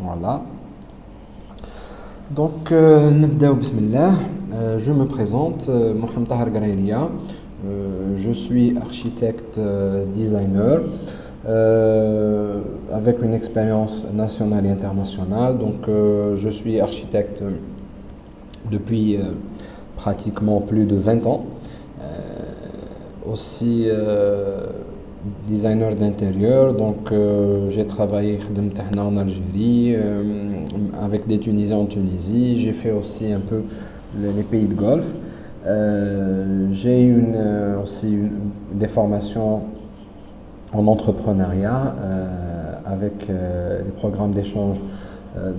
Voilà. Donc, نبداو بسم الله. Je me présente, Mohamed Tahar Garairia. Je suis architecte designer avec une expérience nationale et internationale. Donc, je suis architecte depuis pratiquement plus de 20 ans. Aussi designer d'intérieur, donc j'ai travaillé en Algérie avec des Tunisiens en Tunisie, j'ai fait aussi un peu les pays de Golfe. J'ai aussi des formations en entrepreneuriat avec les programmes d'échange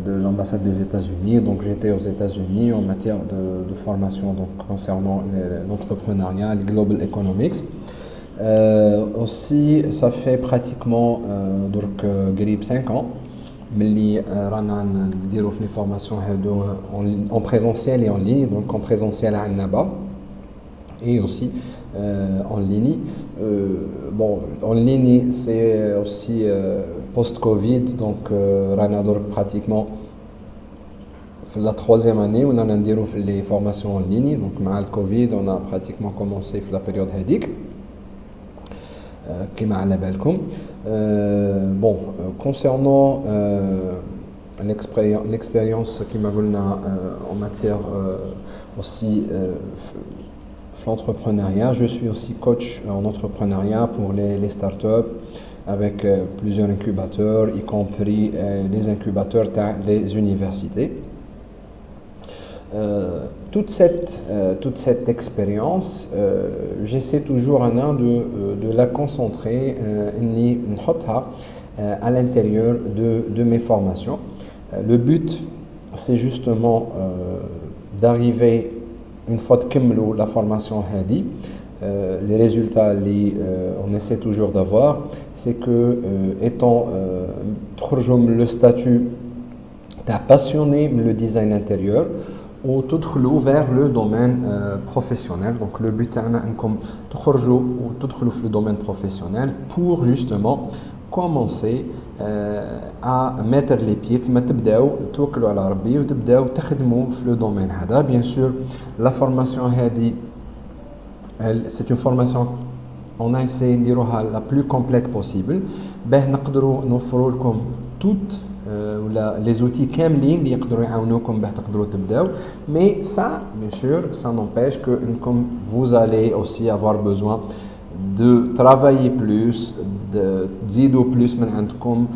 de l'ambassade des États-Unis. Donc j'étais aux États-Unis en matière de formation donc, concernant l'entrepreneuriat, les Global Economics. Aussi, ça fait pratiquement donc, 5 ans ملي رانا نديرو في لي فورماسيون هادو en présentiel et en ligne. Donc en présentiel à Annaba et aussi en ligne. Bon, en ligne c'est aussi post-Covid, donc رانا درك pratiquement في la troisième année on a نديرو في les formations en ligne. Donc مع le Covid on a pratiquement commencé في la période هذيك كما على بالكم. Bon, concernant l'expérience qui m'a donné en matière aussi l'entrepreneuriat, je suis aussi coach en entrepreneuriat pour les startups avec plusieurs incubateurs, y compris les incubateurs des universités. Toute cette expérience, j'essaie toujours de la concentrer à l'intérieur de mes formations. Le but, c'est justement d'arriver, une fois que la formation hadi, les résultats on essaie toujours d'avoir, c'est que étant le statut passionné le design intérieur, ou تدخلوا vers le domaine professionnel. Donc le but est de le domaine professionnel pour justement commencer à mettre les pieds, تبداو توكلوا على ربي وتبداو تخدموا في le domaine هذا. Bien sûr, la formation هذه c'est une formation on a essayé نديروها la plus complète possible باه نقدروا نوفروا لكم toutes les outils كاملين اللي يقدروا يعاونوكم باه تقدروا تبداو. Mais ça, bien sûr, ça n'empêche que comme vous allez aussi avoir besoin de travailler plus, de تزيدوا plus من عندكم,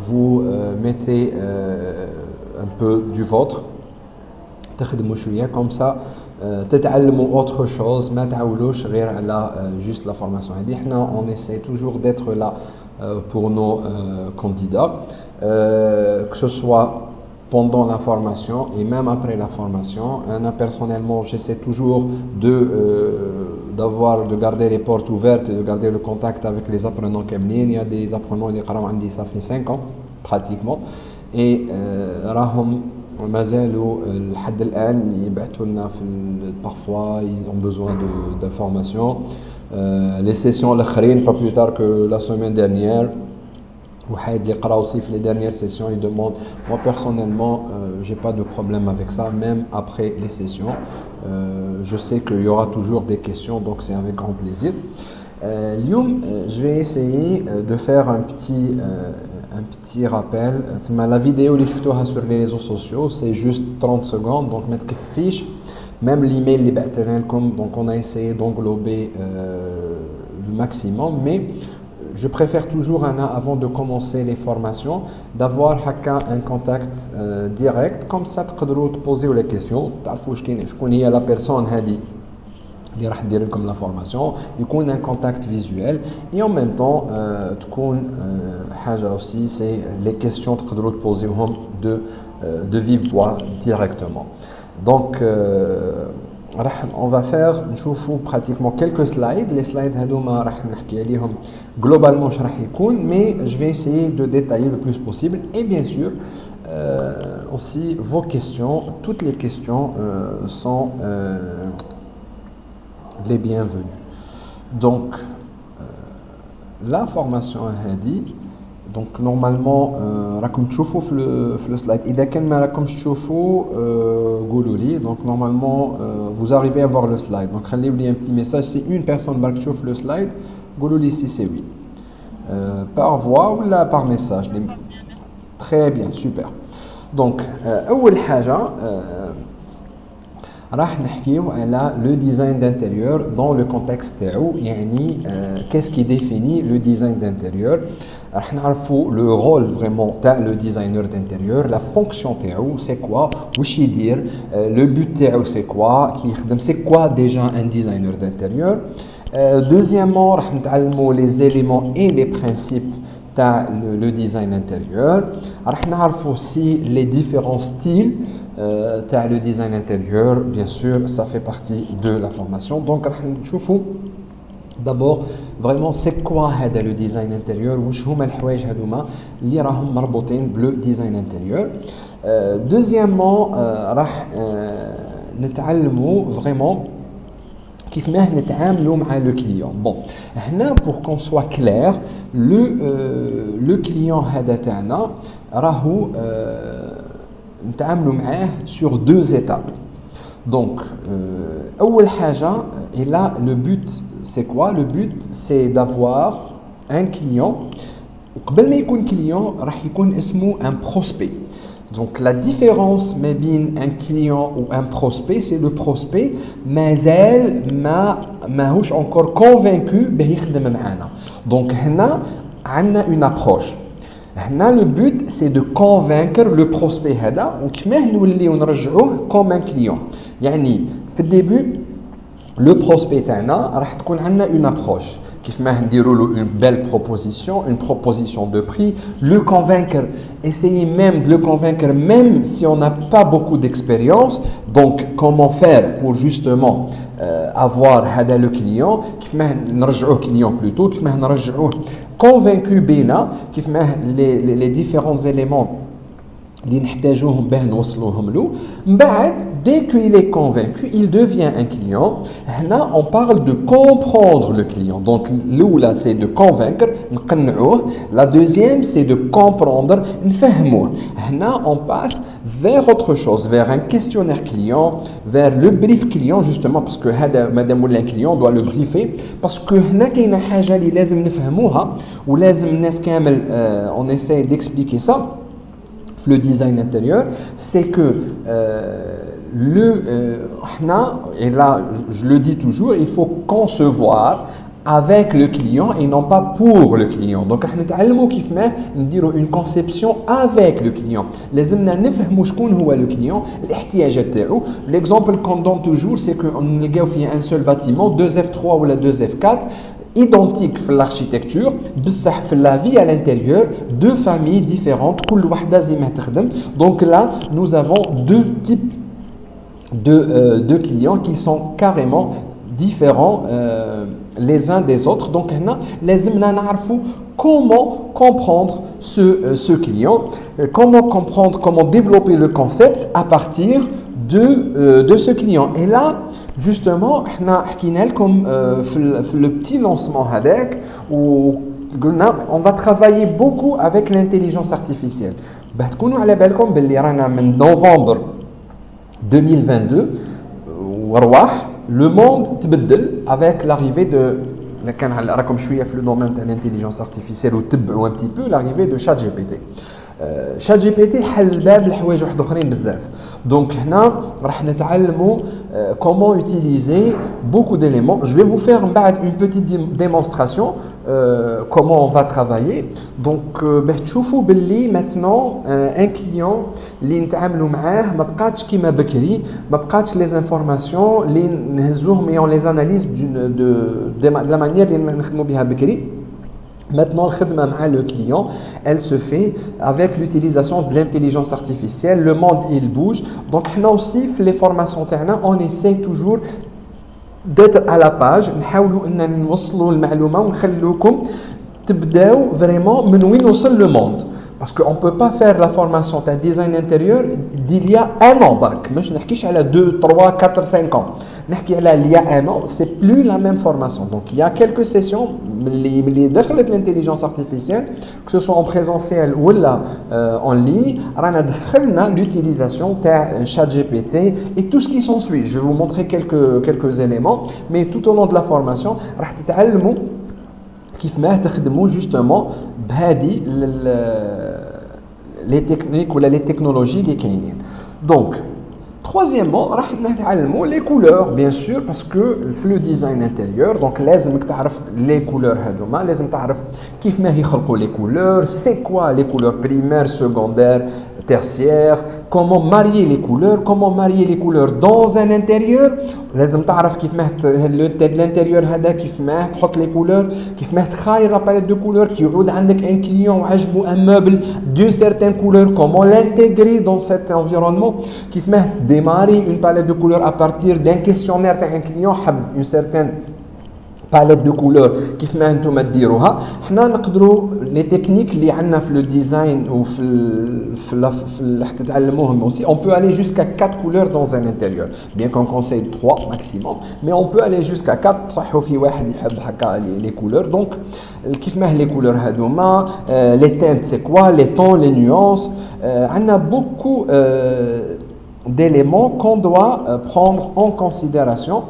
vous mettez un peu du vôtre, تخدموا شويه comme ça تتعلموا autre chose, ما تعولوش غير على juste la formation هذه. احنا on essaie toujours d'être là pour nos candidats, que ce soit pendant la formation et même après la formation. Personnellement, j'essaie toujours de garder les portes ouvertes et de garder le contact avec les apprenants كاملين. Il y a des apprenants qui قراو عندي ça fait 5 ans pratiquement et راهم مازالوا لحد الآن يبعثوا لنا parfois ils ont besoin d'informations. Les sessions الاخرين pas plus tard que la semaine dernière وحيد اللي قرا aussi في les dernières sessions, il demande. Moi personnellement j'ai pas de problème avec ça, même après les sessions. Je sais qu'il y aura toujours des questions, donc c'est avec grand plaisir. اليوم je vais essayer de faire un petit rappel. La vidéo اللي شفتوها sur les réseaux sociaux c'est juste 30 secondes, donc ما تكفيش. Même l'email اللي بعثنا لكم, donc on a essayé d'englober le maximum, mais je préfère toujours avant de commencer les formations d'avoir un contact direct, comme ça تقدروا poser les questions, تعرفوا شكون هي la personne هذه اللي راح دير لكم la formation, يكون un contact visuel et en même temps تكون حاجه aussi c'est les questions تقدروا تبوزيوهم de vive voix directement. Donc on va faire نشوفوا pratiquement quelques slides. Les slides هذوما راح نحكي عليهم globalement اش راح يكون, mais je vais essayer de détailler le plus possible. Et bien sûr aussi vos questions, toutes les questions sont les bienvenues. Donc la formation هذه, Donc normalement راكم تشوفوا في le slide. إذا كان ما راكمش تشوفوا قولوا لي. Donc normalement vous arrivez à voir le slide. Donc خليو لي un petit message si une personne برك تشوف le slide. قولوا لي si c'est oui. Par voix ou là par message. Très bien, super. Donc أول حاجة راح نحكيو على le design d'intérieur dans le contexte تاعو. يعني qu'est-ce qui définit le design d'intérieur. راح نعرفوا le rôle vraiment تاع le designer d'intérieur, la fonction تاعو c'est quoi, واش يدير, le but تاعو c'est quoi, كي يخدم c'est quoi déjà un designer d'intérieur. Deuxièmement راح نتعلموا les éléments et les principes تاع le design intérieur. راح نعرفوا aussi les différents styles تاع le design intérieur. Bien sûr ça fait partie de la formation. Donc راح نشوفوا d'abord vraiment c'est quoi هذا le design intérieur, واش هما الحوايج هذوما اللي راهم مربوطين بلو design intérieur. Deuxièmement راح نتعلموا vraiment كيف ما نتعاملوا مع le client. Bon, هنا pour qu'on soit clair, le client هذا تاعنا راهو نتعاملوا معاه sur deux étapes. Donc أول حاجة et là le but c'est quoi? Le but c'est d'avoir un client. وقبل ما يكون client راح يكون اسمه un prospect. Donc la différence بين un client ou un prospect, c'est le prospect مازال ماهوش encore convaincu باه يخدم معنا. Donc هنا عندنا une approche. هنا le but c'est de convaincre le prospect هذا وكيفاه نوليو نرجعوه comme un client. يعني في الديبut le prospect تاعنا راح تكون عندنا une approche. كيف ما نديروا له une belle proposition, une proposition de prix, le convaincre, essayer même de le convaincre même si on n'a pas beaucoup d'expérience. Donc comment faire pour justement avoir هذا le client, كيف ما نرجعوه client plutôt, كيف ما نرجعوه convaincu بينا, كيف ما les différents éléments اللي نحتاجوهم باه نوصلوهم له. من بعد dès qu'il est convaincu il devient un client. هنا on parle de comprendre le client. Donc l'oula c'est de convaincre نقنعوه, la deuxième c'est de comprendre نفهموه. هنا on passe vers autre chose, vers un questionnaire client, vers le brief client justement parce que هذا مادام ولا client on doit le briefer parce que هنا كاينه حاجه اللي لازم نفهموها ولازم الناس كامل on essaie d'expliquer ça. Le design intérieur, c'est que et là je le dis toujours, il faut concevoir avec le client et non pas pour le client. Donc احنا نتعلموا كيف ما نديروا une conception avec le client. لازمنا نفهموا شكون هو le client, الاحتياجات تاعو. L'exemple qu'on donne toujours c'est que نلقاو فيه un seul bâtiment 2F3 ou 2F4 identique في l'architecture, بصح في la vie à l'intérieur, deux familles différentes, كل وحدة زي ما تخدم. Donc là, nous avons deux types de clients qui sont carrément différents les uns des autres. Donc هنا لازمنا نعرفوا comment comprendre ce client, comment comprendre, comment développer le concept à partir de ce client. Et là, justement, احنا حكينا لكم في le petit lancement هذاك وقلنا on va travailler beaucoup avec l'intelligence artificielle. باه تكونوا على بالكم باللي رانا من نوفمبر 2022 ورواح le monde تبدل avec l'arrivée de كان راكم شويه في le domaine تاع l'intelligence artificielle وتبعوا un petit peu l'arrivée de ChatGPT. ChatGPT حل باب لحوايج واحد اخرين بزاف. Donc هنا راح نتعلموا comment utiliser beaucoup d'éléments. Je vais vous faire من بعد une petite démonstration comment on va travailler. Donc باه تشوفوا باللي maintenant un client اللي نتعاملوا معاه ما بقاتش كيما بكري, ما بقاتش les informations اللي نهزوهم et on les analyse de la manière اللي نخدموا بها بكري. Maintenant, le client, elle se fait avec l'utilisation de l'intelligence artificielle. Le monde, il bouge. Donc, nous aussi, les formations, on essaie toujours d'être à la page. نحاولوا أن نوصلوا المعلومة ونخلوكم تبداو vraiment من وين وصل le monde. parce qu'on ne peut pas faire la formation de design intérieur d'il y a un an. Je ne dis pas 2, 3, 4, 5 ans. Il y a un an, ce n'est plus la même formation. Donc il y a quelques sessions, les de l'intelligence artificielle, que ce soit en présentiel ou en ligne, on a l'utilisation de ChatGPT et tout ce qui s'ensuit. Je vais vous montrer quelques éléments, mais tout au long de la formation, vous allez كيف ما تخدموا justement بهذه les techniques ou les technologies اللي كاينين. Donc troisièmement راح نتعلموا les couleurs bien sûr parce que le design intérieur donc لازمك تعرف les couleurs هذوما لازم تعرف كيف ما يخلقوا les couleurs c'est quoi les couleurs primaires secondaires tertiaires comment marier les couleurs dans un intérieur لازم تعرف كيف ما l'intérieur هذا كيف ما تحط les couleurs كيف ما تخاير la palette de couleurs كي يعود عندك un client وعجبه un meuble d'une certaine couleur comment l'intégrer dans cet environnement كيف ما démarrer une palette de couleurs à partir d'un questionnaire تاع un client حب une certaine palette de couleurs كيف ما انتم تديروها حنا نقدروا لي تكنيك اللي عندنا في لو ديزاين وفي حتى تعلموهم aussi on peut aller jusqu'à 4 couleurs dans un intérieur bien qu'on conseille 3 maximum mais on peut aller jusqu'à 4 صحوا في واحد يحب هكا les couleurs donc كيف ما les couleurs هذوما les teintes c'est quoi les tons les nuances عندنا beaucoup d'éléments qu'on doit prendre en considération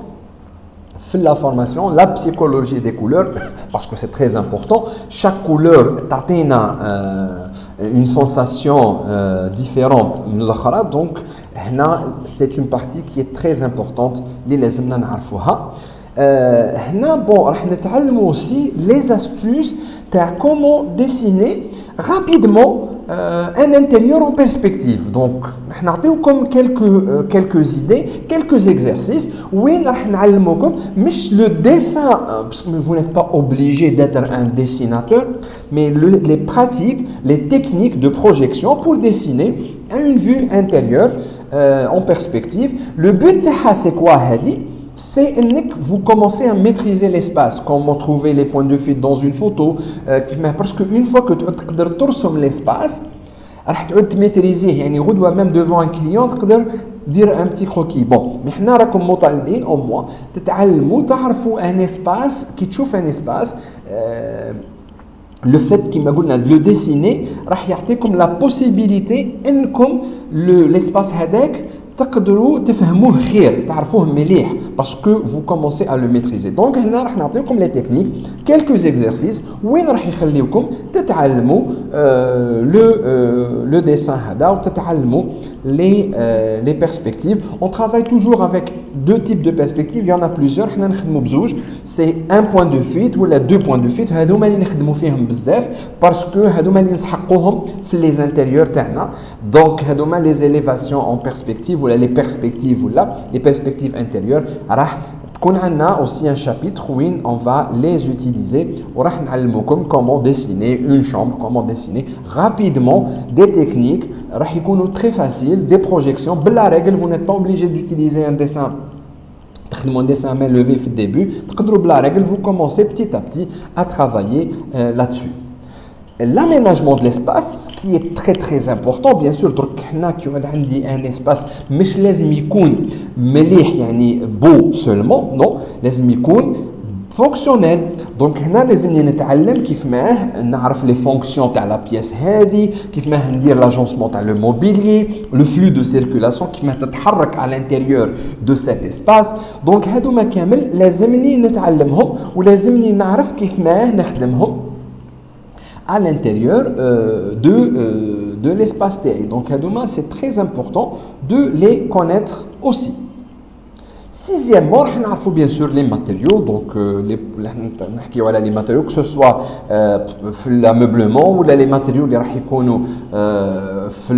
la formation, la psychologie des couleurs, parce que c'est très important. Chaque couleur a une sensation différente. Donc, c'est une partie qui est très importante. Bon, on aussi les astuces de comment dessiner rapidement un intérieur en perspective. Donc, on a comme quelques idées, quelques exercices où on a le dessin, parce que vous n'êtes pas obligé d'être un dessinateur, mais les pratiques, les techniques de projection pour dessiner une vue intérieure en perspective. Le but, c'est quoi, Hadi? C'est que vous commencez à maîtriser l'espace, comment trouver les points de fuite dans une photo, parce qu'une fois que tu as l'espace, tu maîtriser, même devant un client, tu peux dire un petit croquis. Bon, maintenant, comme مطالبين au moins, تعرفوا un espace, qui تشوف un espace, le fait qu'il m'a de le dessiner, راح يعطيكم la possibilité انكم l'espace هذاك تقدروا تفهموه خير تعرفوه مليح parce que vous commencez à le maîtriser. Donc هنا راح نعطيكم les techniques, quelques exercices وين راح يخليوكم تتعلموا le dessin هذا وتتعلموا les perspectives. On travaille toujours avec deux types de perspectives, il y en a plusieurs. حنا نخدموا بزوج, c'est un point de fuite ولا deux points de fuite. هذوما اللي نخدموا فيهم بزاف parce que هذوما اللي نسحقوهم في les intérieurs تاعنا. Donc هذوما les élévations en perspective ولا les perspectives ولا les perspectives intérieures. راح تكون عندنا aussi un chapitre où on va les utiliser وراح نعلموكم comment dessiner une chambre, comment dessiner rapidement des techniques راح يكونوا très faciles, des projections بلا règle. Vous n'êtes pas obligé d'utiliser un dessin تخدموا un dessin à main levée في الدébut, تقدروا بلا règle. Vous commencez petit à petit à travailler là-dessus. L'aménagement de l'espace qui est très très important bien sûr. درك حنا كي يكون عندي un espace مش لازم يكون مليح يعني beau seulement, non, لازم يكون fonctionnel. Donc هنا لازمني نتعلم كيف ما نعرف les fonctions تاع la pièce هذه, كيف ما ندير l'agencement تاع le mobilier, le flux de circulation, كيف ما تتحرك à l'intérieur de cet espace. Donc هذوما كامل لازمني نتعلمهم ولازمني نعرف كيف ما نخدمهم à l'intérieur de l'espace TI. Donc, c'est très important de les connaître aussi. Sixièmement, on faut bien sûr les matériaux. Donc, les matériaux, que ce soit l'ameublement ou les matériaux qui sont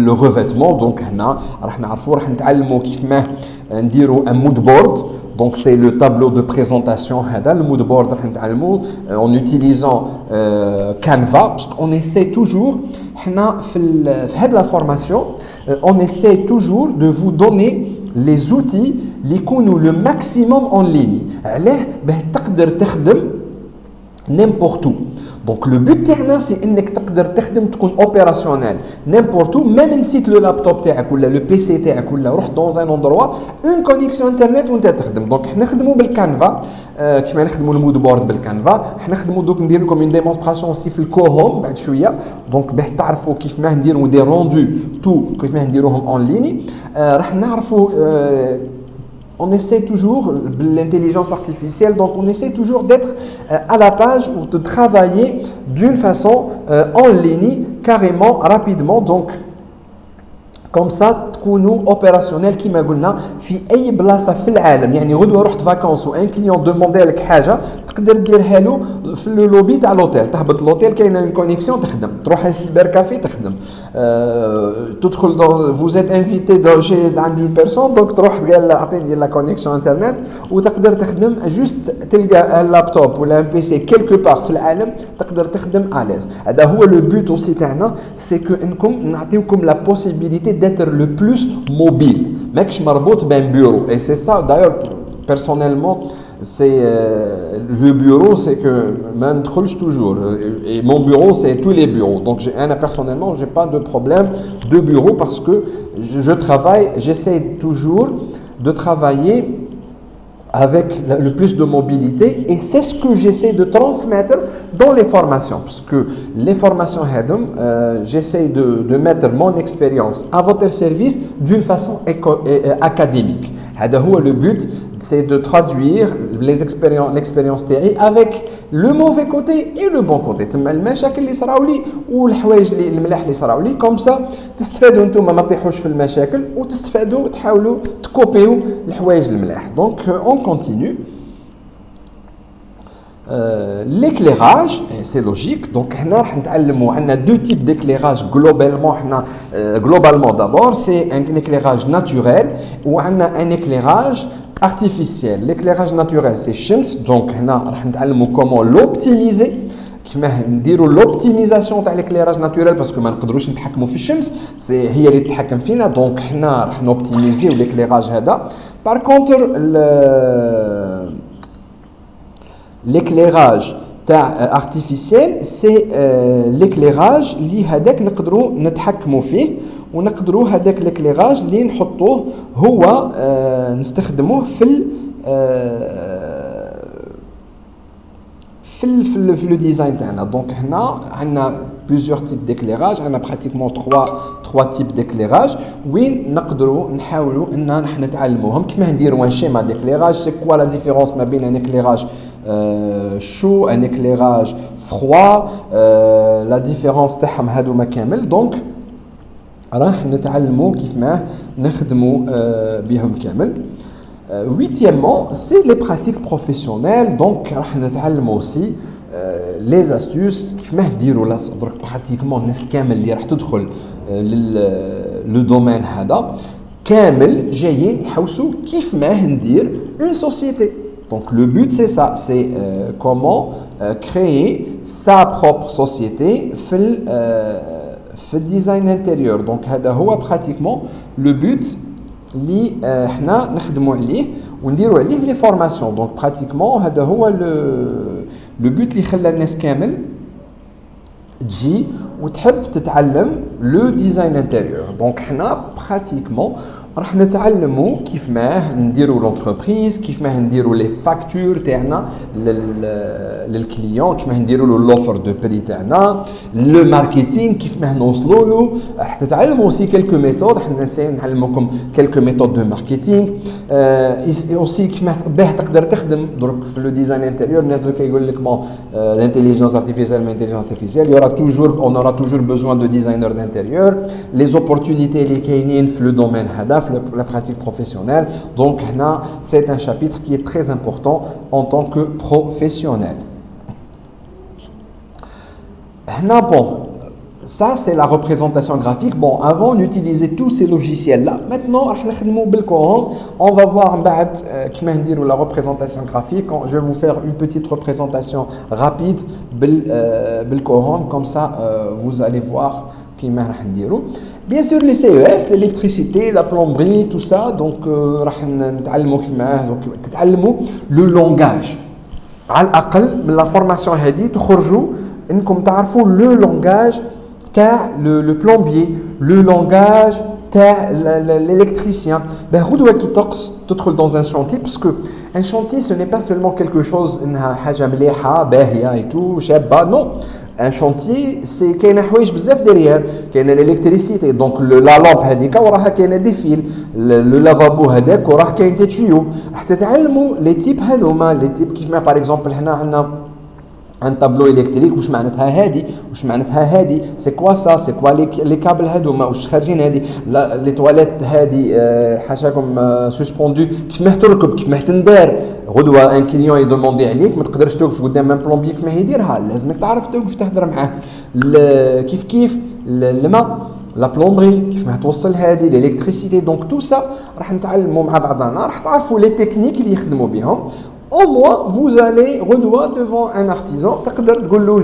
le revêtement. Donc, on va apprendre un mood board. Donc c'est le tableau de présentation, le mood board en utilisant Canva, parce qu'on essaie toujours, dans la formation, on essaie toujours de vous donner les outils qui sont le maximum en ligne. N'importe où. Donc le but تاعنا c'est انك تقدر تخدم تكون opérationnel n'importe où, même نسيت le laptop تاعك ولا le PC تاعك ولا رحت dans un endroit une connexion internet وانت تخدم. دونك حنا نخدموا بالكانفا كيما نخدموا المود بورد بالكانفا. حنا نخدموا دوك ندير لكم une démonstration aussi في الكوهوم بعد شويه دونك باه تعرفوا كيف ما نديروا دي روندو تو كيف ما نديروهم اون ليني. راح نعرفوا on essaie toujours, l'intelligence artificielle, donc on essaie toujours d'être à la page ou de travailler d'une façon en ligne, carrément, rapidement. Donc, comme ça تكونوا اوبيراسيونيل كيما قلنا في اي بلاصه في العالم. يعني غدوه رحت فاكونس وان كليون دوموندي لك حاجه تقدر ديرها له في اللوبي تاع لوتيل. تهبط لوتيل كاينه اون كونيكسيون تخدم، تروح للسيبر كافي تخدم، تدخل فوزيت انفيتي دو شي عند اون بيرسون دونك تروح قال اعطيني لا كونيكسيون انترنت وتقدر تخدم جوست تلقى اللابتوب ولا ام بي سي كيلكو بار في العالم تقدر تخدم اليز. هذا هو لو بوت اوسي تاعنا سي كو انكم نعطيوكم لا بوسيبيليتي d'être le plus mobile. ماكش مربوط بين بيرو. Et c'est ça d'ailleurs personnellement c'est le bureau c'est que ما ندخلش toujours et mon bureau c'est tous les bureaux. Donc moi personnellement j'ai pas de problème de bureau parce que je travaille, j'essaie toujours de travailler avec le plus de mobilité et c'est ce que j'essaie de transmettre dans les formations parce que les formations j'essaie de mettre mon expérience à votre service d'une façon académique. Le but c'est de traduire l'expérience théorique avec le mauvais côté et le bon côté. المشاكل اللي صراو لي والحوايج اللي الملاح اللي صراو لي كوم سا تستفادوا نتوما ما تطيحوش في المشاكل وتستفادوا تحاولوا تكوبيو الحوايج الملاح. Donc on continue. L'éclairage, c'est logique. Donc, on a deux types d'éclairage globalement d'abord. C'est un éclairage naturel ou un éclairage artificiel. L'éclairage naturel, c'est Shams. Donc, on a comment l'optimiser. كيفاه نديروا لوبتيميزاسيون تاع l'éclairage naturel parce que ما نقدروش نتحكموا في الشمس سي هي اللي تتحكم فينا. دونك حنا راح نوبتيميزيو l'éclairage هذا. Par contre l'éclairage artificiel c'est l'éclairage اللي هذاك نقدروا نتحكموا فيه ونقدروا هذاك l'éclairage اللي نحطوه هو نستخدموه في le design تاعنا. دونك هنا عندنا plusieurs types d'éclairage. عندنا pratiquement trois types d'éclairage وين نقدروا نحاولوا ان نحن نتعلموهم كيفاه نديروا un schéma d'éclairage. C'est quoi la différence ما بين un éclairage chaud, un éclairage froid, la différence تاعهم هادوما كامل. دونك راح نتعلموا كيف ما نخدموا بهم كامل. Huitièmement, c'est les pratiques professionnelles. Donc راح نتعلموا aussi les astuces كيف ما نديروا لا درك pratiquement الناس كامل اللي راح تدخل لو دومين هذا كامل جايين يحوسوا كيف ما ندير une société. Donc le but c'est ça, c'est comment créer sa propre société في الديزاين intérieur. Donc هذا هو pratiquement le but اللي احنا نخدموا عليه ونديروا عليه لي فورماسيون. دونك براتيكمون هذا هو لو بوت اللي خلى الناس كامل تجي وتحب تتعلم لو ديزاين انتيريور. دونك حنا براتيكمون راح نتعلموا كيف ما نديروا لونتربريز، كيف ما نديروا لي فاكتور تاعنا للكليون، كيف ما نديروا له لوفر دو بري تاعنا، لو ماركتينغ كيف ما نوصلوا له. راح تتعلموا اوسي كلكو ميثود، راح نعلمكم كلكو ميثود دو ماركتينغ اوسي كيف ما باه تقدر تخدم درك في لو ديزاين انتيريور. الناس دوك يقول لك بون l'intelligence artificielle il y aura toujours on aura toujours besoin de designers d'intérieur. Les opportunités اللي كاينين في لو دومين هذا la pratique professionnelle. Donc là, c'est un chapitre qui est très important en tant que professionnel. Là, bon, ça c'est la représentation graphique. Bon, avant on utilisait tous ces logiciels là. Maintenant, on va voir la représentation graphique. Je vais vous faire une petite représentation rapide comme ça vous allez voir. Bien sûr les CES, l'électricité, la plomberie, tout ça, donc le langage. على الأقل من la formation هذه تخرجوا انكم تعرفوا le langage تاع le plombier, le langage تاع l'électricien. Ben غدوة كي تدخل dans un chantier, parce que un chantier ce n'est pas seulement quelque chose انها حاجة مليحة باهية et tout شابة, non. Un chantier, c'est كاين حوايج بزاف derrière, كاين l'électricité, donc la lampe هذيك وراها كاين des fils, le lavabo هذاك وراه كاين des tuyaux. راح تتعلموا les types هذوما, les types كيف ما par exemple حنا عندنا un tableau électrique, واش معناتها هادي واش معناتها هادي, c'est quoi ça, c'est quoi les câbles هذوما واش خارجين هادي, les toilettes هادي حاشاكم suspendu كيف ما تركب كيف ما تندار. غدوه ان كليون يدوموندي عليك ما تقدرش توقف قدام ان بلومبي كيف ما يديرها, لازمك تعرف توقف تهضر معاه. كيف الماء لا بلومبري كيف ما توصل هذه الالكتريسيتي. دونك تو سا راح نتعلموا مع بعضنا, راح تعرفوا لي تكنيك اللي يخدموا بهم. Au moins, vous allez redouer devant un artisan.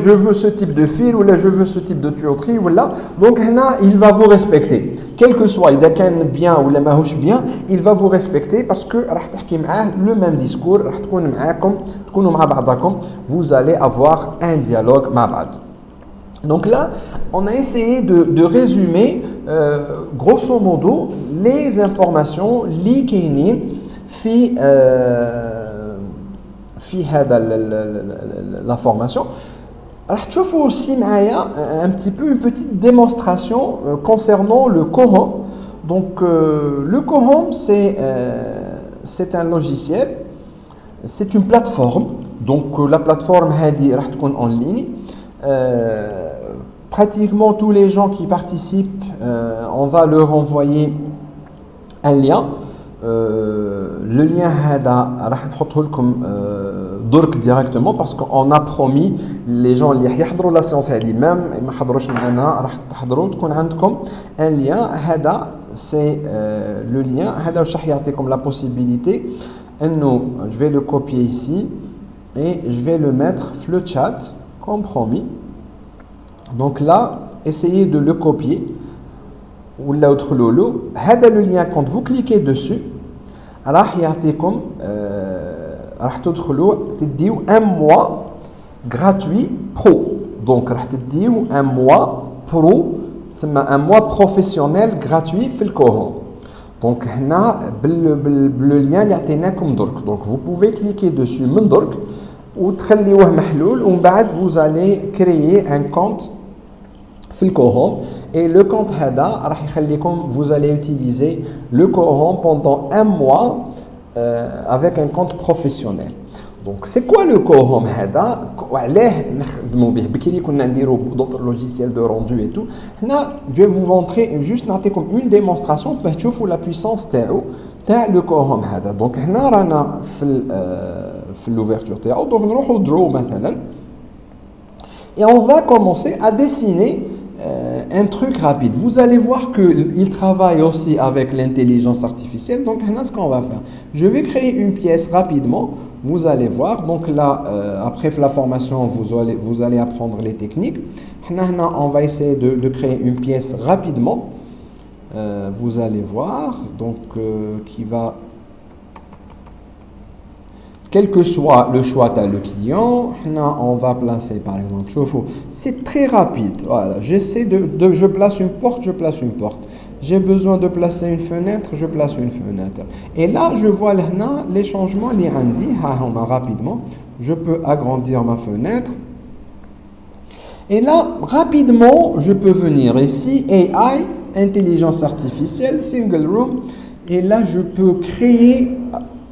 Je veux ce type de fil, ou là, je veux ce type de tuyauterie, ou là. Donc, il va vous respecter. Quel que soit, il est bien ou la mahouche bien, il va vous respecter parce que le même discours, vous allez avoir un dialogue. Donc là, on a essayé de résumer, grosso modo, les informations liées في هذا la formation. راح تشوفوا aussi معايا un petit peu une petite démonstration concernant le Cohom. Donc le Cohom c'est un logiciel, c'est une plateforme. Donc la plateforme هذه راح تكون en ligne. Pratiquement tous les gens qui participent, on va leur envoyer un lien. Le lien هذا راح نحطه لكم درك directement parce qu'on a promis les gens اللي يحضروا لا سيونس هذه même ما حضروش معنا راح تحضروا تكون عندكم un lien. هذا c'est le lien هذا واش راح يعطيكم la possibilité انه je vais le copier ici et je vais le mettre dans le chat comme promis. Donc là essayez de le copier ou l'autre lolo. هذا le lien quand vous cliquez dessus راح يعطيكم راح تدخلوا تديو un mois gratuit pro. Donc راح تديو un mois pro تسمى un mois professionnel gratuit في الكوهوم. Donc هنا باللين اللي عطيناكم درك. Donc vous pouvez cliquer dessus من درك وتخليوه محلول ومن بعد vous allez créer un compte في الكوهوم. Et le compte هذا راح يخليكم vous allez utiliser le Cohom pendant un mois avec un compte professionnel. Donc c'est quoi le Cohom هذا وعلاه نخدموا به؟ بكري كنا نديروا d'autres logiciels de rendu et tout. هنا je vais vous montrer juste نعطيكم une démonstration باش تشوفوا la puissance تاع le Cohom هذا. Donc هنا رانا في l'ouverture تاعو. Donc نروحوا draw مثلا et on va commencer à dessiner un truc rapide. Vous allez voir qu'il travaille aussi avec l'intelligence artificielle. Donc, ce qu'on va faire, je vais créer une pièce rapidement. Vous allez voir. Donc là, après la formation, vous allez apprendre les techniques. On va essayer de créer une pièce rapidement. Vous allez voir. Donc, qui va... Quel que soit le choix de le client, on va placer par exemple, c'est très rapide. Voilà, j'essaie je place une porte, je place une porte. J'ai besoin de placer une fenêtre, je place une fenêtre. Et là, je vois les changements, les indi, rapidement. Je peux agrandir ma fenêtre. Et là, rapidement, je peux venir ici, AI, intelligence artificielle, single room. Et là, je peux créer...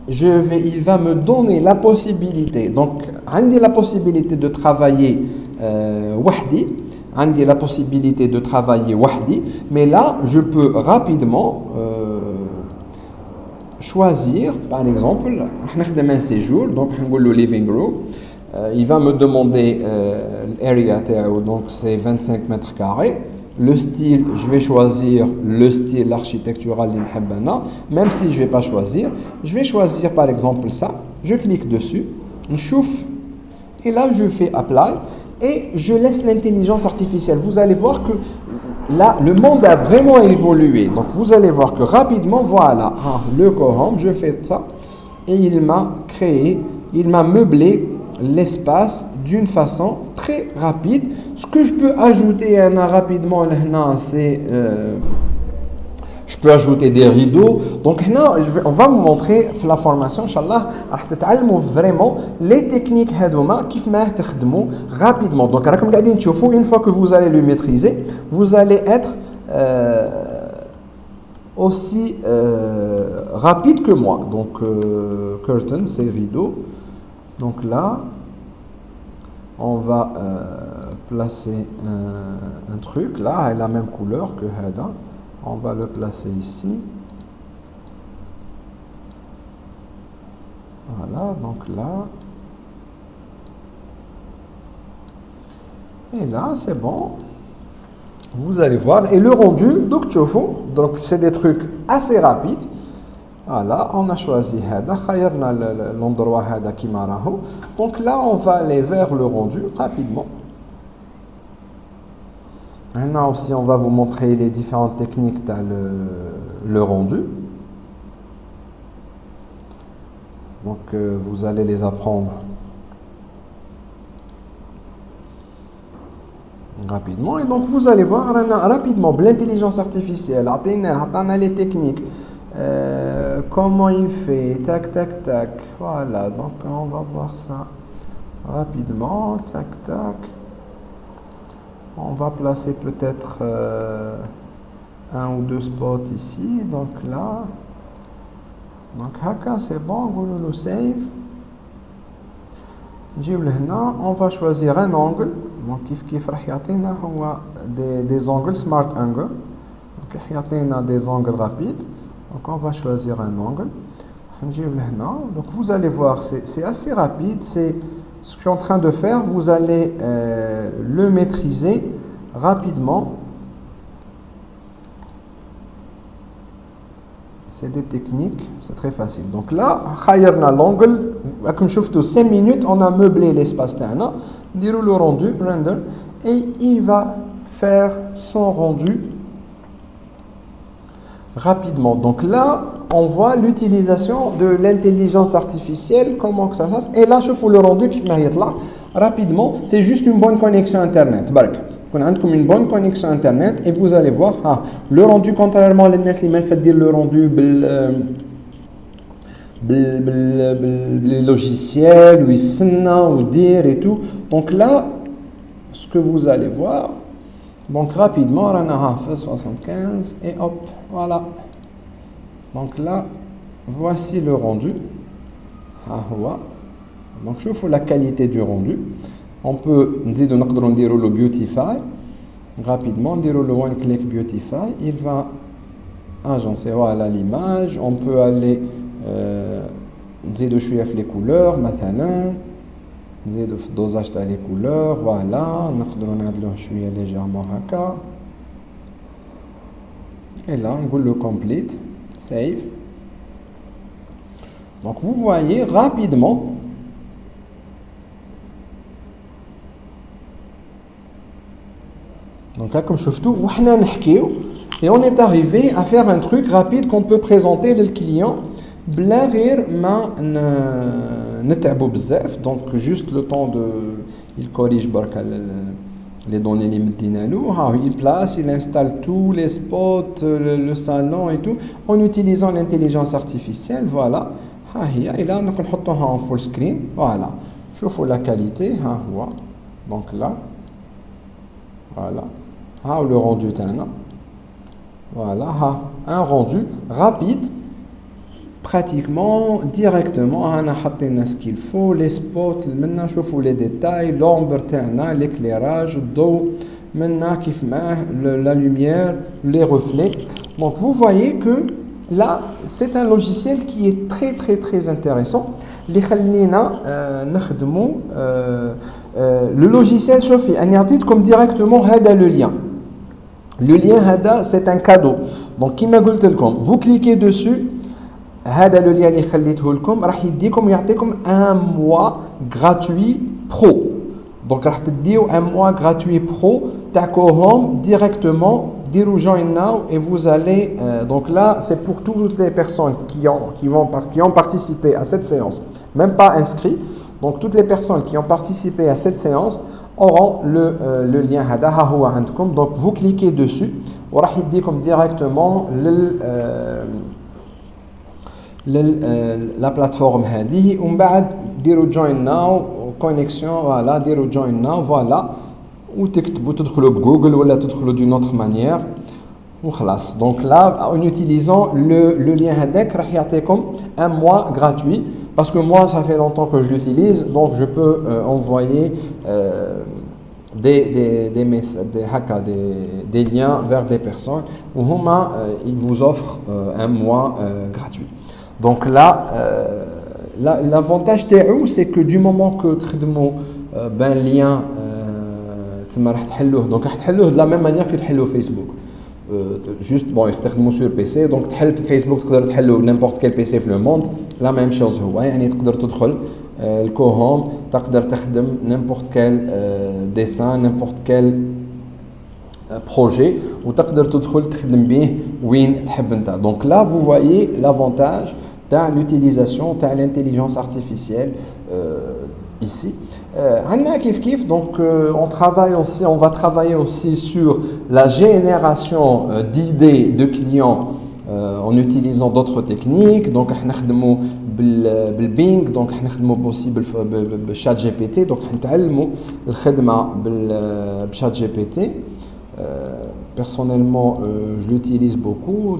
il va me donner la possibilité, donc j'ai la possibilité de travailler wahdi, j'ai la possibilité de travailler wahdi, mais là je peux rapidement choisir, par exemple, un séjour, donc le living room, il va me demander l'area, donc c'est 25 mètres carrés. Le style, je vais choisir le style architectural, même si je ne vais pas choisir. Je vais choisir par exemple ça. Je clique dessus, je chauffe, et là je fais apply et je laisse l'intelligence artificielle. Vous allez voir que là, le monde a vraiment évolué. Donc vous allez voir que rapidement, voilà, le Cohom, je fais ça et il m'a créé, il m'a meublé l'espace d'une façon très rapide. Ce que je peux ajouter rapidement là, c'est je peux ajouter des rideaux. Donc là, on va vous montrer la formation, Inch'Allah, vraiment les techniques qui rapidement. Donc, une fois que vous allez le maîtriser, vous allez être aussi rapide que moi. Donc, curtain, c'est rideau. Donc là, on va placer un truc. Là, elle a la même couleur que Hada. On va le placer ici. Voilà, donc là. Et là, c'est bon. Vous allez voir. Et le rendu, donc c'est des trucs assez rapides. Voilà, on a choisi Hada. L'endroit Hada qui marahu. Donc là, on va aller vers le rendu rapidement. Maintenant aussi, on va vous montrer les différentes techniques dans le rendu. Donc, vous allez les apprendre rapidement. Et donc, vous allez voir rapidement l'intelligence artificielle. On a les techniques. Comment il fait. Tac, tac, tac. Voilà. Donc, on va voir ça rapidement. Tac, tac. On va placer peut-être un ou deux spots ici. Donc là. Donc haka, c'est bon. On va save. On va choisir un angle. Donc des angles smart angle. Donc des angles rapides. Donc on va choisir un angle. Donc vous allez voir, c'est assez rapide. C'est ce que je suis en train de faire. Vous allez le maîtriser rapidement. C'est des techniques, c'est très facile. Donc là, l'angle, comme je vous 5 minutes, on a meublé l'espace. On dit le rendu, render, et il va faire son rendu rapidement. Donc là, on voit l'utilisation de l'intelligence artificielle, comment que ça se passe. Et là, je fais le rendu qui là rapidement. C'est juste une bonne connexion Internet. On a comme une bonne connexion Internet et vous allez voir le rendu, contrairement à l'NS, il fait dire le rendu les logiciels, ou dire et tout. Donc là, ce que vous allez voir, donc rapidement, on a fait 75 et hop, voilà. Donc là, voici le rendu. Donc je vous la qualité du rendu. On peut dire le Beautify rapidement, dire le One Click Beautify. Il va agencer voilà l'image. On peut aller dire les couleurs, maintenant, dire le dosage des couleurs. Voilà, on peut légèrement haka. Et là, on peut le complete, save. Donc vous voyez rapidement. Donc là, comme je tout, et on est arrivé à faire un truc rapide qu'on peut présenter le client. Donc juste le temps de, il corrige les données il place, il installe tous les spots, le salon et tout, en utilisant l'intelligence artificielle. Voilà. Et là, on peut mettre en full screen. Voilà. Je vois la qualité. Donc là. Voilà. Le rendu voilà, un rendu rapide, pratiquement directement. On a ce qu'il faut, les spots, maintenant je vois les détails, l'ombre, l'éclairage, le dos, maintenant la lumière, les reflets. Donc vous voyez que là, c'est un logiciel qui est très très très intéressant. Le logiciel chauffe, comme directement le lien. Le lien c'est un cadeau. Donc qui m'a dit vous cliquez dessus, le lien un mois gratuit pro. Donc un mois gratuit pro, directement join now et vous allez donc là c'est pour toutes les personnes qui ont participé à cette séance, même pas inscrits. Donc toutes les personnes qui ont participé à cette séance auront le lien هذا ها هو عندكم. Donc vous cliquez dessus وراح يديكم directement la plateforme هذه ومن بعد ديروا join now connexion voilà ديروا join now voilà وتكتبوا تدخلوا بجوجل ولا تدخلوا d'une autre manière وخلاص. Donc là en utilisant le lien هذاك راح يعطيكم un mois gratuit parce que moi ça fait longtemps que je l'utilise donc je peux envoyer des liens vers des personnes où ils vous offrent un mois gratuit. Donc là l'avantage c'est que du moment que تخدموا ben lien تما راح تحلوه donc راح تحلوه de la même manière que تحلوا فيسبوك juste bon يخدموا sur PC donc تحل فيسبوك تقدر تحلوا n'importe quel PC في le monde la même chose هو يعني تقدر تدخل الكوهوم تقدر تخدم n'importe quel dessin n'importe quel projet وتقدر تدخل تخدم به وين تحب انت. Donc là vous voyez l'avantage de l'utilisation de l'intelligence artificielle ici. Donc on va travailler aussi sur la génération d'idées de clients en utilisant d'autres techniques. Donc نخدموا بالبينغ donc نخدموا aussi بالchat GPT donc نتعلموا الخدمة بالchat GPT. Personnellement je l'utilise beaucoup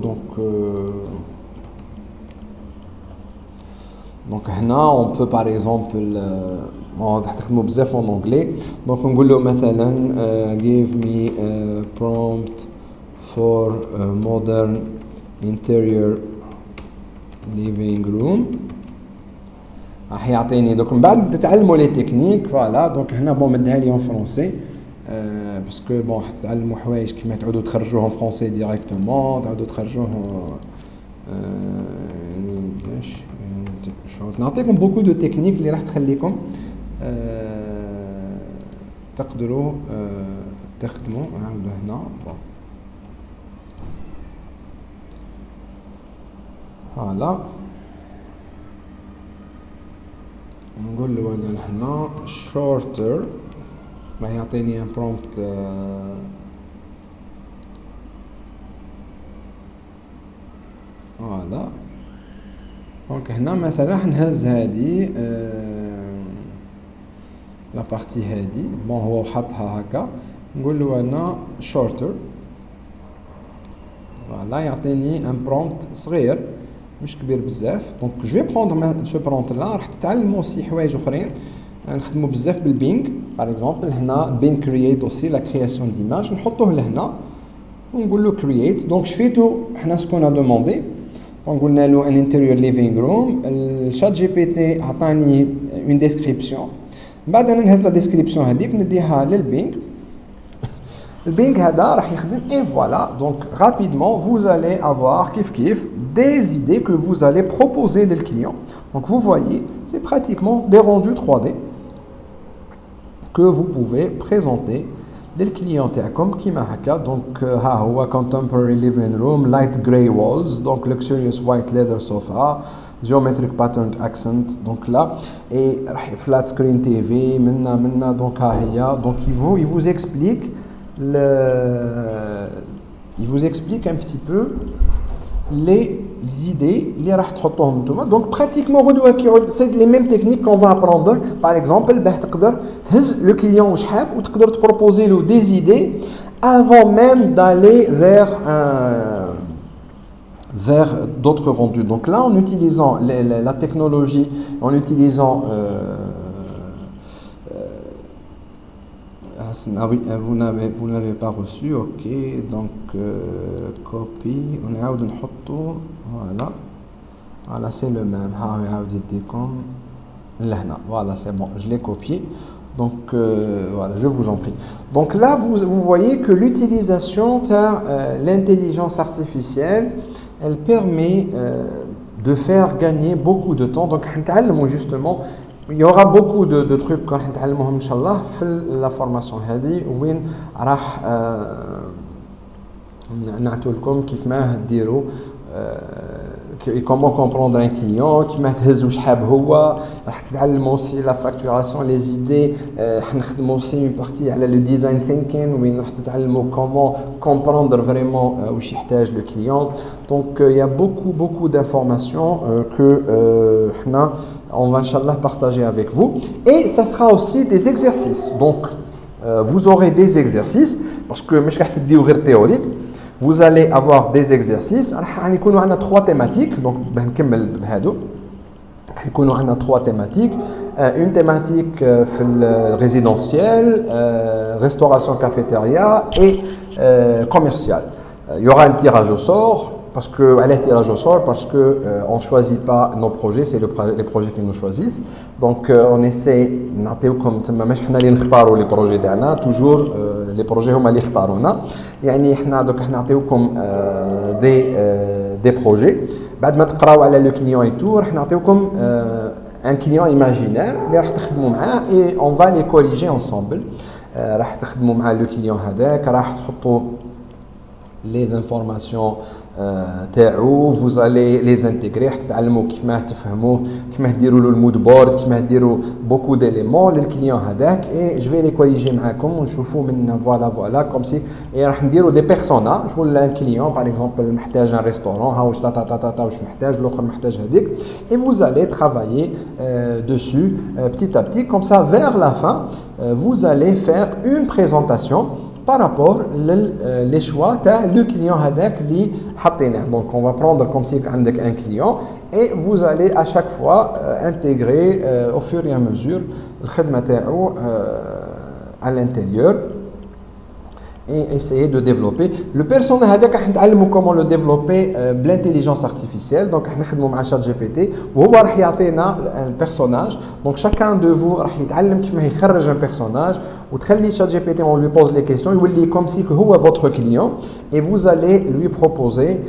donc هنا on peut par exemple تخدموا بزاف en anglais donc نقول له مثلا give me a prompt for a modern interior living room راح يعطيني دوك من بعد تتعلموا لي تكنيك فوالا. دونك هنا بون مدها لي en français باسكو بون حتتعلموا حوايج كيما تعودوا تخرجوهم فرونسي ديريكتومون تعودوا تخرجوهم باش نعطيكم بوكو دو تكنيك اللي راح تخليكم تقدروا تخدموا. نعاودوا هنا فوالا نقول له انا هنا shorter ما يعطيني ان prompt فوالا. دونك هنا مثلا راح نهز هذه لا بارتي هذه بون هو حطها هكا نقول له انا shorter فوالا يعطيني ان prompt صغير مش كبير بزاف. دونك جو في بروندر سو prompt لا راح تتعلموا aussi حوايج اخرين نخدموا بزاف بالبينغ باغ اكزومبل هنا بين كرييت اوسي لا كرياسيون ديماج نحطوه لهنا ونقول له كرييت. دونك شفيتو حنا سكون دوموندي قلنا له ان انتيريور ليفينغ روم الشات جي بي تي عطاني اون ديسكريبسيون بعد انا نهز لا ديسكريبسيون هذيك نديها للبينغ البينغ هذا راح يخدم اي فوالا. دونك rapidement vous allez avoir كيف des idées que vous allez proposer لل client. Donc vous voyez c'est pratiquement des rendus 3D que vous pouvez présenter للكليون تاعكم كيما هكا. دونك ها هو contemporary living room light grey walls donc luxurious white leather sofa geometric patterned accent donc là et flat screen TV منا donc ها هي. donc il vous explique un petit peu les idées اللي راح تحطوهم نتوما. donc pratiquement غدوه كيعود c'est les mêmes techniques qu'on va apprendre par exemple باه تقدر تهز le client واش حاب وتقدر تبروبوزي له des idées avant même d'aller vers d'autres rendus. donc là en utilisant la technologie en utilisant vous n'avez pas reçu ok donc copie on يعاود نحطو voilà c'est le même ها يعاود يديكم لهنا voilà c'est bon je l'ai copié donc voilà je vous en prie. donc là vous voyez que l'utilisation de l'intelligence artificielle elle permet de faire gagner beaucoup de temps. donc نتعلموا justement il y aura beaucoup de trucs راح نتعلموهم ان شاء الله في la formation هذه وين راح نعطوا لكم كيف ما ديروا comment comprendre un client, كيفما تهز واش حاب هو. راح تتعلموا aussi la facturation, les idées. حنخدموا aussi une partie على le design thinking وين راح تتعلموا comment comprendre vraiment واش يحتاج le client. Donc il y a beaucoup d'informations que حنا on va inchallah partager avec vous, et ça sera aussi des exercices. Donc vous aurez des exercices parce que مش راح تديو غير théorique. Vous allez avoir des exercices. On a 3 thématiques. Donc, on a 3 thématiques. Une thématique résidentielle, restauration cafétéria et commerciale. Il y aura un tirage au sort. Parce que, on ne choisit pas nos projets, c'est les projets qui nous choisissent. Donc, on essaie, les projets toujours les projets هما اللي اختارونا. يعني احنا دوك نعطيوكم des projets. بعد ما تقراو على le client et tout راح نعطيوكم un client imaginaire اللي راح تخدموا معاه et on va les corriger ensemble. راح تخدموا مع le client هذاك, راح تحطوا les informations تاعو, vous allez les intégrer, راح تتعلموا كيفما تفهموه, كيفما ديروا له المود بورد, كيفما ديروا beaucoup d'éléments للكليون هذاك, et je vais les corriger معاكم ونشوفوا من voilà comme si, et راح نديروا des personnages ولا un client par exemple محتاج un restaurant, ها واش تا واش محتاج, الاخر محتاج هذيك, et vous allez travailler dessus petit à petit, comme ça vers la fin vous allez faire une présentation par rapport les choix تاع le client هذاك اللي حطيناه. Donc on va prendre comme si عندك un client et vous allez à chaque fois intégrer au fur et à mesure الخدمة تاعو à l'intérieur et essayer de développer le personnage هذاك. راح نتعلموا comment le développer بالintelligence artificielle. Donc راح نخدموا مع شات جي بي تي وهو راح يعطينا البيرسوناج. Donc chacun de vous راح يتعلم كيفما يخرج un personnage وتخلي شات جي بي تي on lui pose les questions, يولي comme si que هو votre client et vous allez lui proposer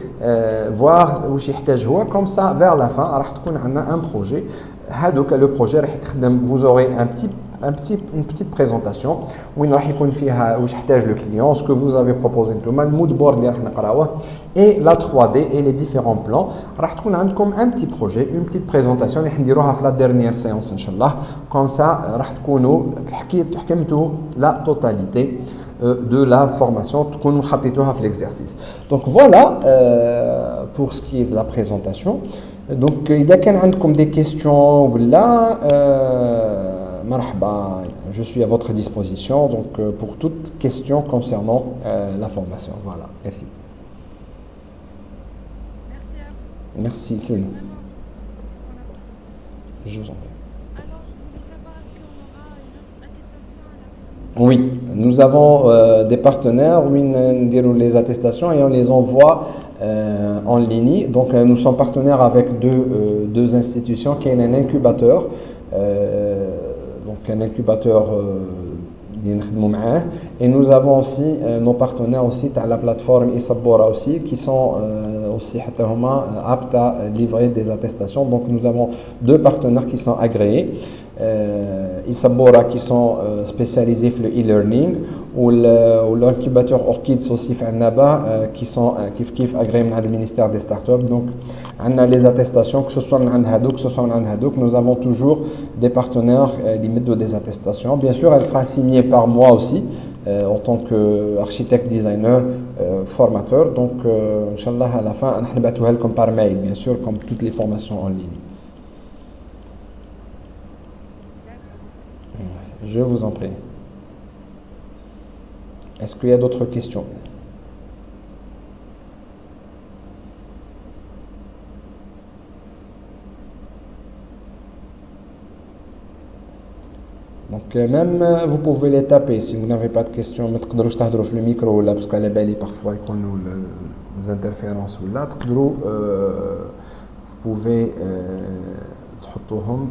voir واش يحتاج هو. Comme ça vers la fin راح تكون عندنا un projet. هذوك le projet راح يتخدم, vous aurez une petite présentation وين راح يكون فيها واش يحتاج le client, ce que vous avez proposé نتوما, المود بورد اللي راح نقراوه et la 3D et les différents plans. راح تكون عندكم un petit projet, une petite présentation اللي حنديروها في la dernière séance ان شاء الله. Comme ça راح تكونوا حكمتوا la totalité de la formation, تكونوا حطيتوها في l'exercice. Donc voilà pour ce qui est de la présentation. Donc إذا كان عندكم des questions ولا مرحبا, je suis à votre disposition donc pour toute question concernant la formation. Voilà, merci. Merci à vous. Merci, c'est nous. C'est pour la présentation. Je vous en prie. Alors, je voulais savoir, est-ce qu'on aura une attestation à la fin? Oui, nous avons des partenaires où nous déroulons les attestations et on les envoie en ligne. Donc nous sommes partenaires avec deux institutions qui est un incubateur. Donc un incubateur et nous avons aussi nos partenaires aussi à la plateforme Isabora aussi qui sont aussi aptes à livrer des attestations. Donc nous avons 2 partenaires qui sont agréés. Isabora qui sont spécialisés dans le e-learning ou l'incubateur Orchids aussi في Naba qui sont كيف agréés par le ministère des startups. Donc on a les attestations que ce soit en Hadouk, que ce soit en Hadouk, nous avons toujours des partenaires qui mettent des attestations. Bien sûr, elle sera signée par moi aussi en tant qu'architecte, designer, formateur. Donc Inch'Allah à la fin on نبعثوها لكم par mail, bien sûr, comme toutes les formations en ligne. Je vous en prie. Est-ce qu'il y a d'autres questions? Donc même vous pouvez les taper si vous n'avez pas de questions. ما تقدروش تهضروا في الميكرو ولا parce qu'à بالي parfois يكونوا les interférences ولا تقدروا vous pouvez تحطوهم.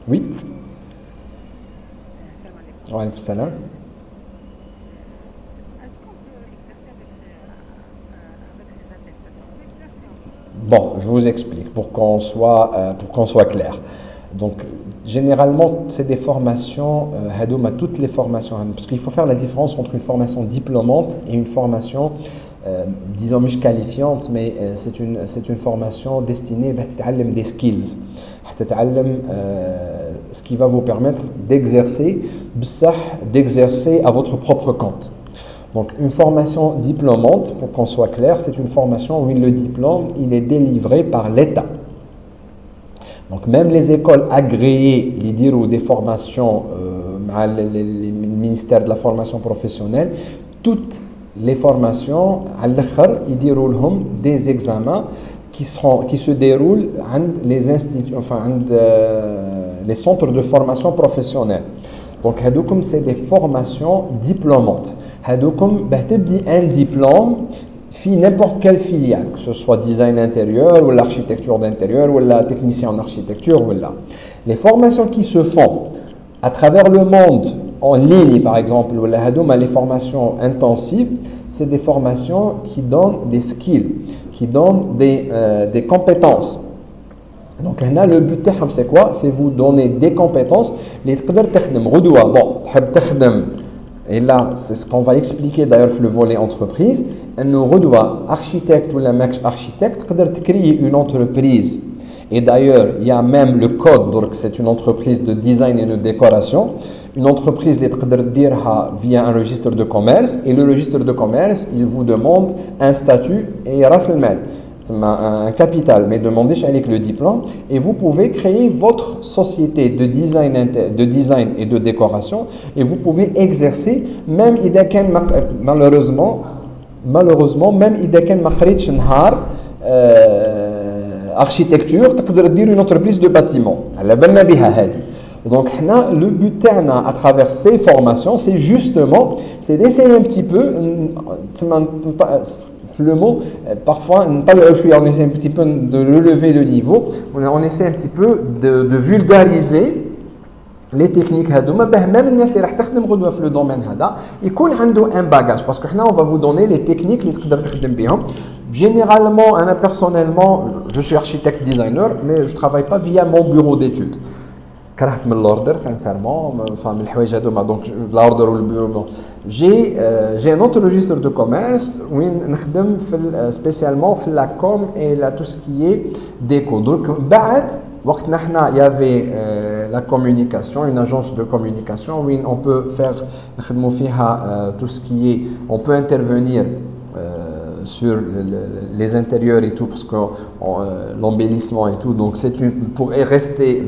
Oui. Wa alaykoum salam. Est-ce qu'on peut exercer avec ces attestations? On peut exercer en fait. Bon, je vous explique pour qu'on soit clair. Donc, généralement, c'est des formations, toutes les formations, parce qu'il faut faire la différence entre une formation diplômante et une formation disons مش qualifiante, mais c'est une formation destinée à تتعلم des skills, تتعلم ce qui va vous permettre d'exercer à votre propre compte. Donc une formation diplômante, pour qu'on soit clair, c'est une formation où le diplôme il est délivré par l'État. Donc même les écoles agréées, les diront des formations, le ministère de la formation professionnelle, toutes les formations, ils diront des examens qui se déroulent dans les instituts, les centres de formation professionnelle. Donc c'est des formations diplômantes. Un diplôme في n'importe quelle filiale, que ce soit design intérieur ou l'architecture d'intérieur ou la technicien en architecture ou là. Les formations qui se font à travers le monde en ligne par exemple ou les formations intensives, c'est des formations qui donnent des skills, qui donnent des compétences. Donc là, le but c'est quoi? C'est vous donner des compétences les تقدر تخدم غدوة. Bon, تحب تخدم. Et là, c'est ce qu'on va expliquer d'ailleurs sur le volet entreprise. Un architecte ou la mec architecte peut créer une entreprise. Et d'ailleurs, il y a même le code, donc c'est une entreprise de design et de décoration. Une entreprise qui peut dire via un registre de commerce. Et le registre de commerce, il vous demande un statut et ras al-mal, un capital, mais demandez avec le diplôme. Et vous pouvez créer votre société de design et de décoration. Et vous pouvez exercer, même malheureusement, même si vous n'avez architecture, tu peux dire une entreprise de bâtiment. Donc, le but à travers ces formations, c'est justement d'essayer un petit peu, le mot, parfois, on essaie un petit peu de relever le niveau, on essaie un petit peu de vulgariser les techniques même الناس اللي راح تخدم غدوه في le domaine هذا يكون عنده un bagage parce que là on va vous donner les techniques اللي تقدر تخدم بهم. Généralement, personnellement, je suis architecte designer, mais je travaille pas via mon bureau d'études. كرهت من l'ordre sincèrement, enfin من الحوايج هذوما donc l'ordre ou le bureau. J'ai un autre registre de commerce وين نخدم spécialement في la com et tout ce qui est déco. Donc بعد وقت نحنا il y avait la communication, une agence de communication où on peut faire tout ce qui est, on peut intervenir sur les intérieurs et tout parce que l'embellissement et tout, donc c'est pour rester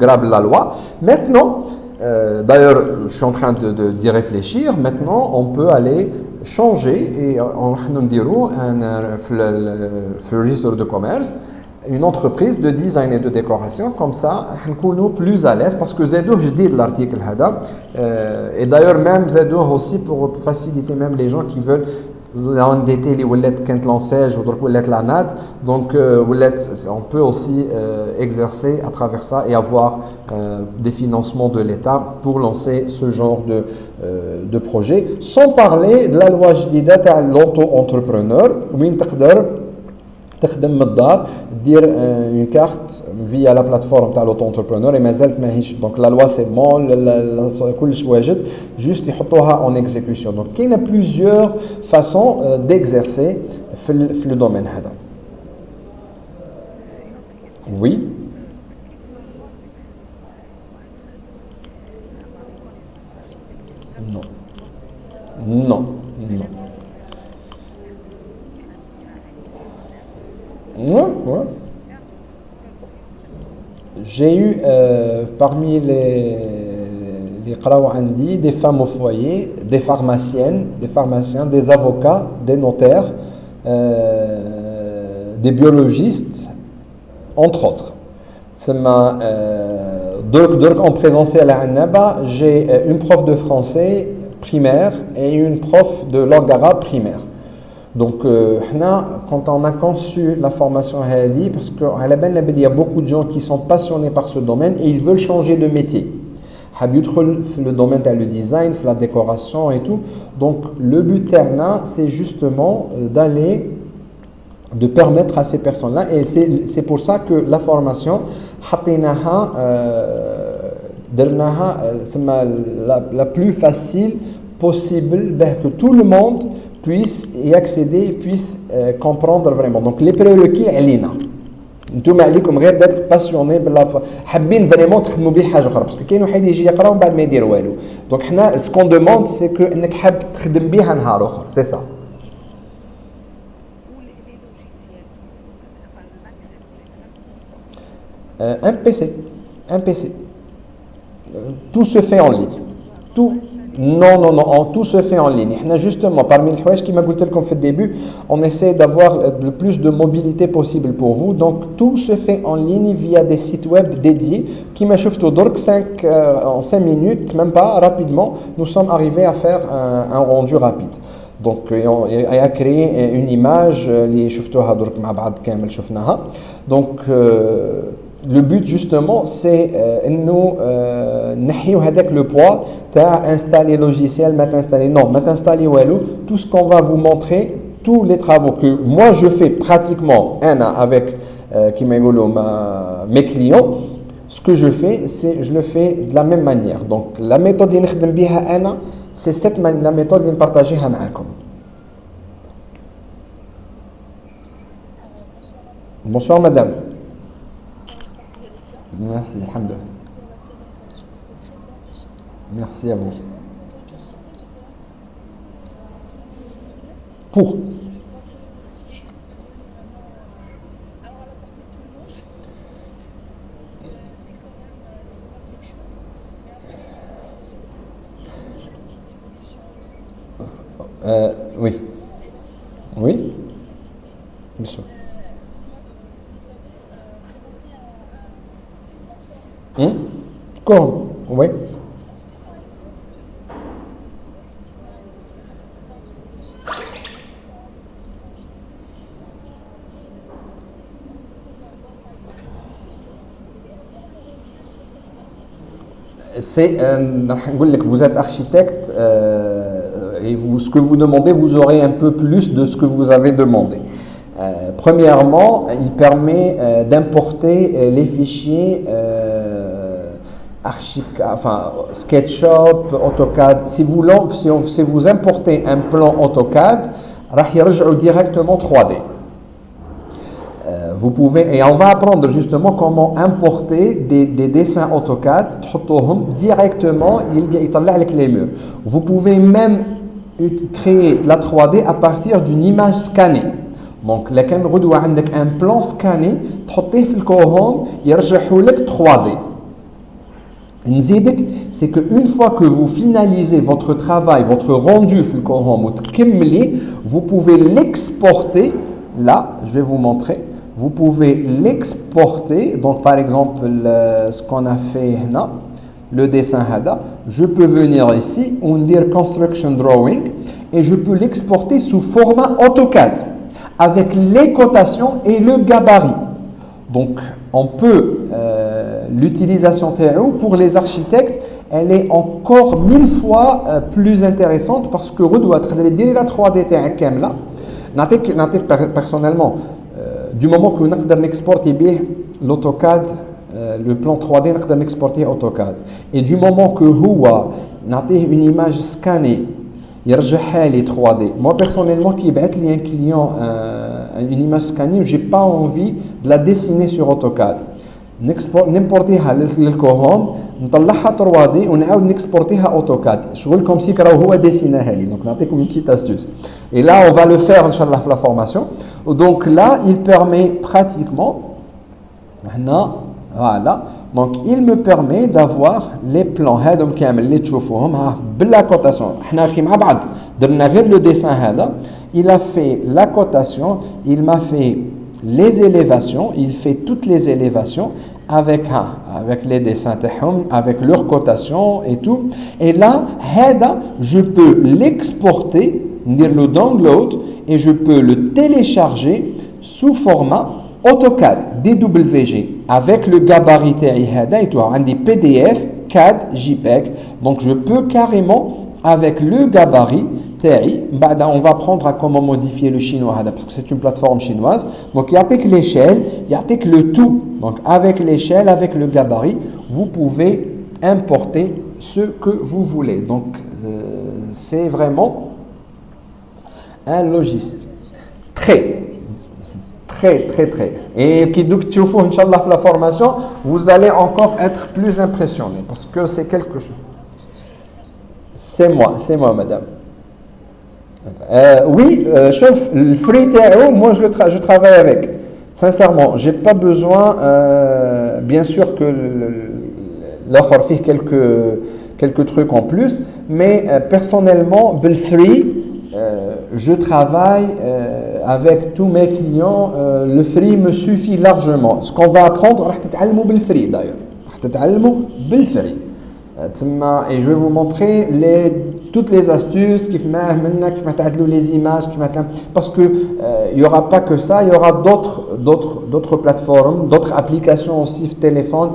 grave la loi. Maintenant, d'ailleurs je suis en train d'y réfléchir, maintenant on peut aller changer et on dirou le registre de commerce une entreprise de design et de décoration, comme ça nous plus à l'aise parce que Zedou je dis de l'article et d'ailleurs même Zedou aussi pour faciliter même les gens qui veulent l'endetter les wallets quand l'enseigne ou wallets la nat, donc on peut aussi exercer à travers ça et avoir des financements de l'État pour lancer ce genre de projet, sans parler de la loi جديدة تاع l'auto-entrepreneur où il تخدم من الدار دير une carte via la plateforme تاع l'auto-entrepreneur et مازالت ماهيش donc la loi c'est bon كلش واجد juste يحطوها en exécution. Donc il y a plusieurs façons d'exercer في le domaine هذا. Oui. Non. Ouais. J'ai eu parmi les Qaraouandi des femmes au foyer, des pharmaciennes, des pharmaciens, des avocats, des notaires, des biologistes, entre autres. Donc en présentiel à l'Annaba, j'ai une prof de français primaire et une prof de langue arabe primaire. Donc, quand on a conçu la formation Hadi, parce qu'il y a beaucoup de gens qui sont passionnés par ce domaine et ils veulent changer de métier. Le domaine du design, la décoration et tout. Donc, le but c'est justement de permettre à ces personnes-là, et c'est pour ça que la formation, la plus facile possible, que tout le monde puisse y accéder, puisse comprendre vraiment. Donc les prérequis علينا. نتوما عليكم غير d'être passionné بالله حابين فريمون تخدموا به حاجه اخرى باسكو كاين واحد يجي يقرا ومن بعد ما يدير والو. دونك حنا سكون دوموند سي كو انك حاب تخدم بها نهار اخر سي سا. Ou les logiciels, enfin le matériel. Un PC. Tout se fait en ligne. Tout. Non, tout se fait en ligne. Justement, parmi les choses qui m'a goûté comme fait au début, on essaie d'avoir le plus de mobilité possible pour vous. Donc, tout se fait en ligne via des sites web dédiés qui m'a chauffé au dork en 5 minutes, même pas rapidement. Nous sommes arrivés à faire un rendu rapide. Donc, il a créé une image, les chauffeurs dork m'a بعد كامل شفناها. Donc, le but justement c'est nous نحيو هذاك le poids تاع installer logiciel ما t'installer والو. Tout ce qu'on va vous montrer, tous les travaux que moi je fais pratiquement avec mes clients, ce que je fais c'est je le fais de la même manière. Donc la méthode اللي نخدم بها انا c'est la méthode اللي نبارطاجيها معاكم. Bonsoir madame. Merci, alhamdoulilah. Merci à vous. Pour oui. Oui. Bien sûr. Comment? Oui. C'est vous êtes architecte et ce que vous demandez, vous aurez un peu plus de ce que vous avez demandé. Premièrement, il permet d'importer les fichiers SketchUp, AutoCAD. Si vous importez un plan AutoCAD, راح يرجعوا directement 3D. Vous pouvez, et on va apprendre justement comment importer des dessins AutoCAD, directement, يطلع لك les murs. Vous pouvez même créer la 3D à partir d'une image scannée. Donc, là, quand vous avez un plan scanné, تحطيه في الكوهوم يرجعه لك 3D. نزيدك, c'est qu'une fois que vous finalisez votre travail, votre rendu في الكوهوم وتكملي, vous pouvez l'exporter. Là, je vais vous montrer. Vous pouvez l'exporter. Donc, par exemple, ce qu'on a fait là, le dessin hada, je peux venir ici, on dit construction drawing, et je peux l'exporter sous format AutoCAD avec les cotations et le gabarit. Donc, on peut l'utilisation TAO pour les architectes, elle est encore 1000 fois plus intéressante parce que vous devez dire la 3D كاملة. نعطيك personnellement, du moment que nous pouvons exporter bien l'AutoCAD, le plan 3D, nous pouvons exporter AutoCAD. Et du moment que vous avez une image scannée, il les 3D. Moi personnellement, qui est un client une image scannée, je n'ai pas envie de la dessiner sur AutoCAD. نمبورتيها للكوهوم نطلعها 3D ونعاود نكسبورتيها AutoCAD. شغل comme si هو ديسيناها لي. Donc نعطيكم une petite astuce. Et là on va le faire inchallah la formation. Donc là il permet pratiquement voilà. Donc il me permet d'avoir les plans هادم كامل اللي تشوفوهم بلا cotation. حنا اخي مع بعض درنا غير le dessin هذا. Il a fait la cotation, il m'a fait les élévations, il fait toutes les élévations avec les dessins avec leur cotation et tout. Et là, je peux l'exporter, dire le download, et je peux le télécharger sous format AutoCAD, DWG, avec le gabarit et tout, des PDF, CAD, JPEG. Donc je peux carrément, avec le gabarit, on va apprendre à comment modifier le chinois parce que c'est une plateforme chinoise. Donc il y a que l'échelle, il y a que le tout. Donc avec l'échelle, avec le gabarit, vous pouvez importer ce que vous voulez. Donc c'est vraiment Un logiciel. Très, très. Et qui donc tu fais Inch'Allah la formation, vous allez encore être plus impressionné parce que c'est quelque chose. C'est moi, madame. Oui, sauf le free TAO, moi je travaille avec. Sincèrement, j'ai pas besoin, bien sûr que l'offre fait quelques trucs en plus, mais personnellement, le free, je travaille avec tous mes clients, le free me suffit largement. Ce qu'on va apprendre, راح تتعلموا بالفري d'ailleurs. راح تتعلموا بالفري. Et je vais vous montrer toutes les astuces, les images, parce que il n'y aura pas que ça, il y aura d'autres plateformes, d'autres applications aussi sur téléphone.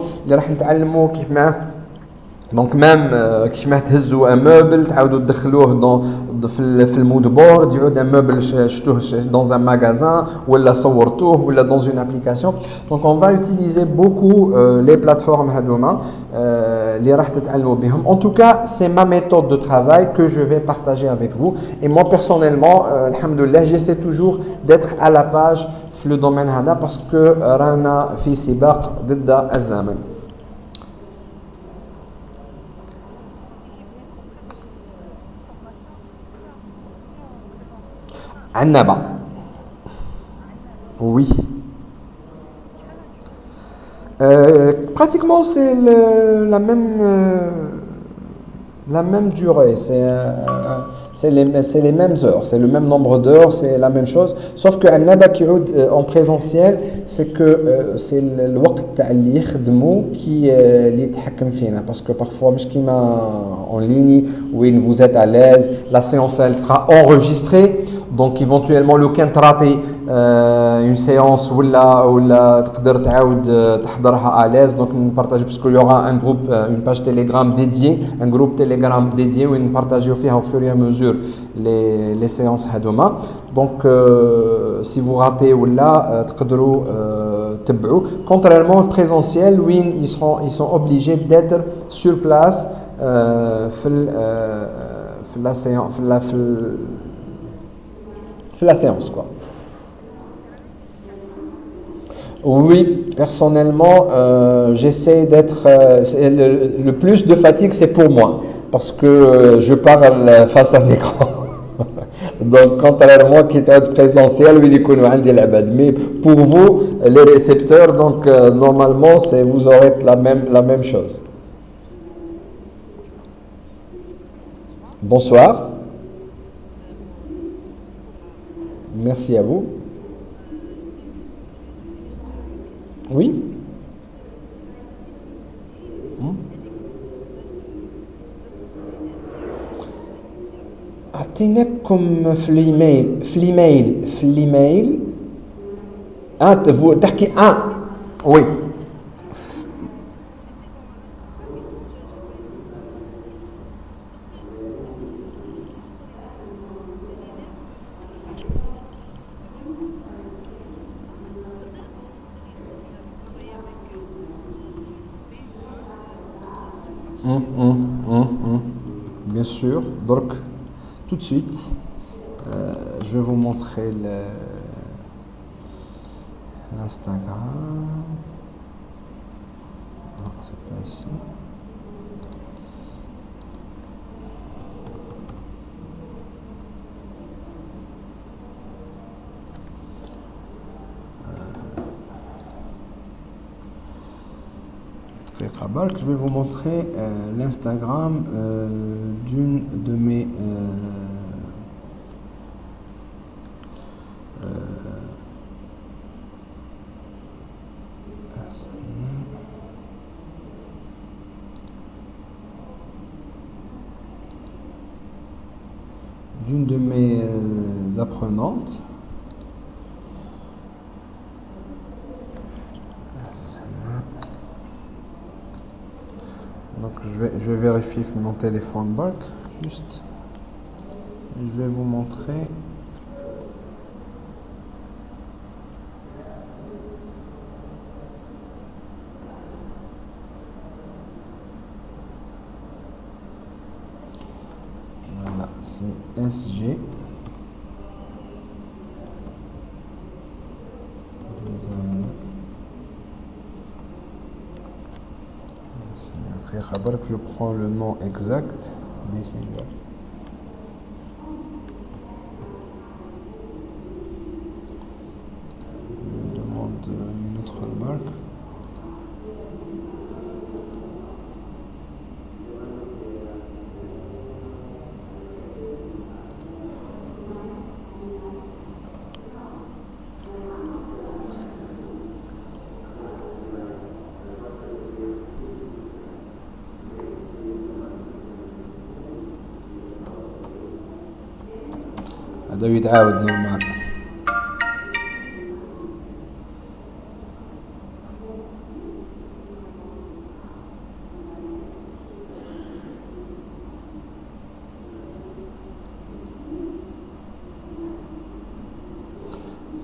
Donc même كيفما تهزوا un meuble تعاودوا تدخلوه في المود بورد يعود un meuble شفتوه dans un magasin ولا صورتوه ولا dans une application. Donc on va utiliser beaucoup les plateformes هذوما اللي راح تتعلموا بهم. En tout cas, c'est ma méthode de travail que je vais partager avec vous. Et moi personnellement, alhamdoulilah, j'essaie toujours d'être à la page في le domaine هذا parce que رانا في سباق ضد الزمن. Annaba. Oui. Pratiquement, c'est la même durée. C'est les mêmes heures. C'est le même nombre d'heures. C'est la même chose. Sauf que Annaba qui est en présentiel, c'est que c'est le temps اللي يخدموا qui يتحكم فينا. Parce que parfois, مش كيما en ligne, où vous êtes à l'aise, la séance elle sera enregistrée. Donc éventuellement le كان تراطي une séance ولا تقدر تعاود تحضرها à l'aise. Donc nous partageons parce qu'il y aura un groupe, une page Telegram dédiée, un groupe Telegram dédié où nous partageons au fur et à mesure les séances هذوما. Donc si vous ratez ولا تقدروا تبعوا. Contrairement au présentiel, où ils sont obligés d'être sur place في la séance la séance quoi. Oui, personnellement, j'essaie d'être le plus de fatigue, c'est pour moi parce que je parle face à un écran. Donc contrairement qui est présentiel, mais pour vous les récepteurs, donc normalement vous aurez la même chose. Bonsoir. Merci à vous. Oui. أعطيناكم في الإيميل vous تحكي oui. Bien sûr. Donc, tout de suite, je vais vous montrer l'Instagram. Non, c'est pas ici. Je vais vous montrer l'Instagram d'une de mes apprenantes. Donc je vais vérifier mon téléphone bark juste. Je vais vous montrer. Voilà, c'est SG. Je prends le nom exact des singles. Je demande une autre remarque. هذا يتعاود نورمال.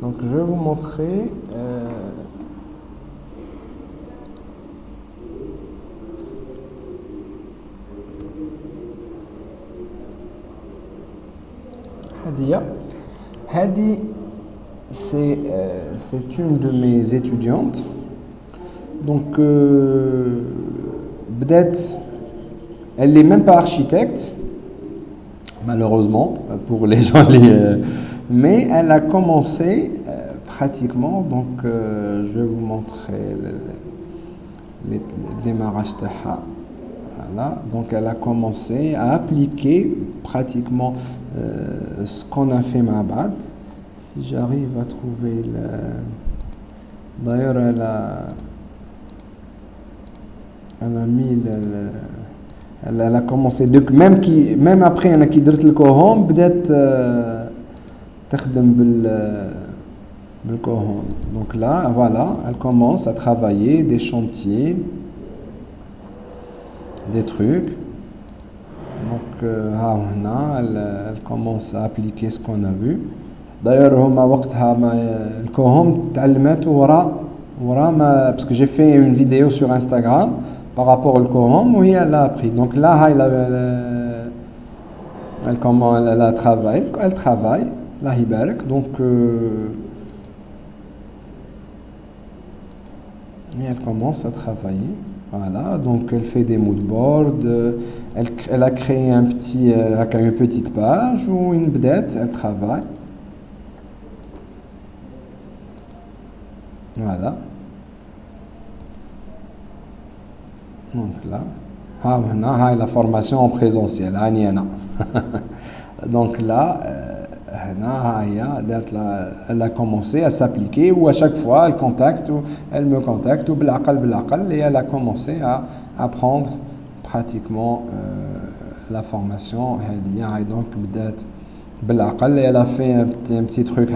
Donc je vais vous montrer Hadi, c'est une de mes étudiantes. Donc, peut-être, elle n'est même pas architecte, malheureusement, pour les gens, mais elle a commencé pratiquement. Donc, je vais vous montrer le démarrage de Voilà. Donc, elle a commencé à appliquer pratiquement ce qu'on a fait ma bad. Si j'arrive à trouver le... D'ailleurs, elle a mis elle a commencé. Donc, même après, elle a qui درت الكوهوم بدأت تخدم بالكوهوم. Donc là, voilà, elle commence à travailler des chantiers, des trucs. Donc, elle commence à appliquer ce qu'on a vu. D'ailleurs, parce que j'ai fait une vidéo sur Instagram par rapport au Kohom, oui, elle a appris. Donc là, elle travaille, là, donc, et elle commence à travailler. Voilà, donc elle fait des moodboards, elle a créé une petite page ou une bedette, elle travaille. Voilà. Donc là, la formation en présentiel. Donc là, elle a commencé à s'appliquer ou à chaque fois elle me contacte ou et elle a commencé à apprendre pratiquement la formation. Donc elle a fait un petit truc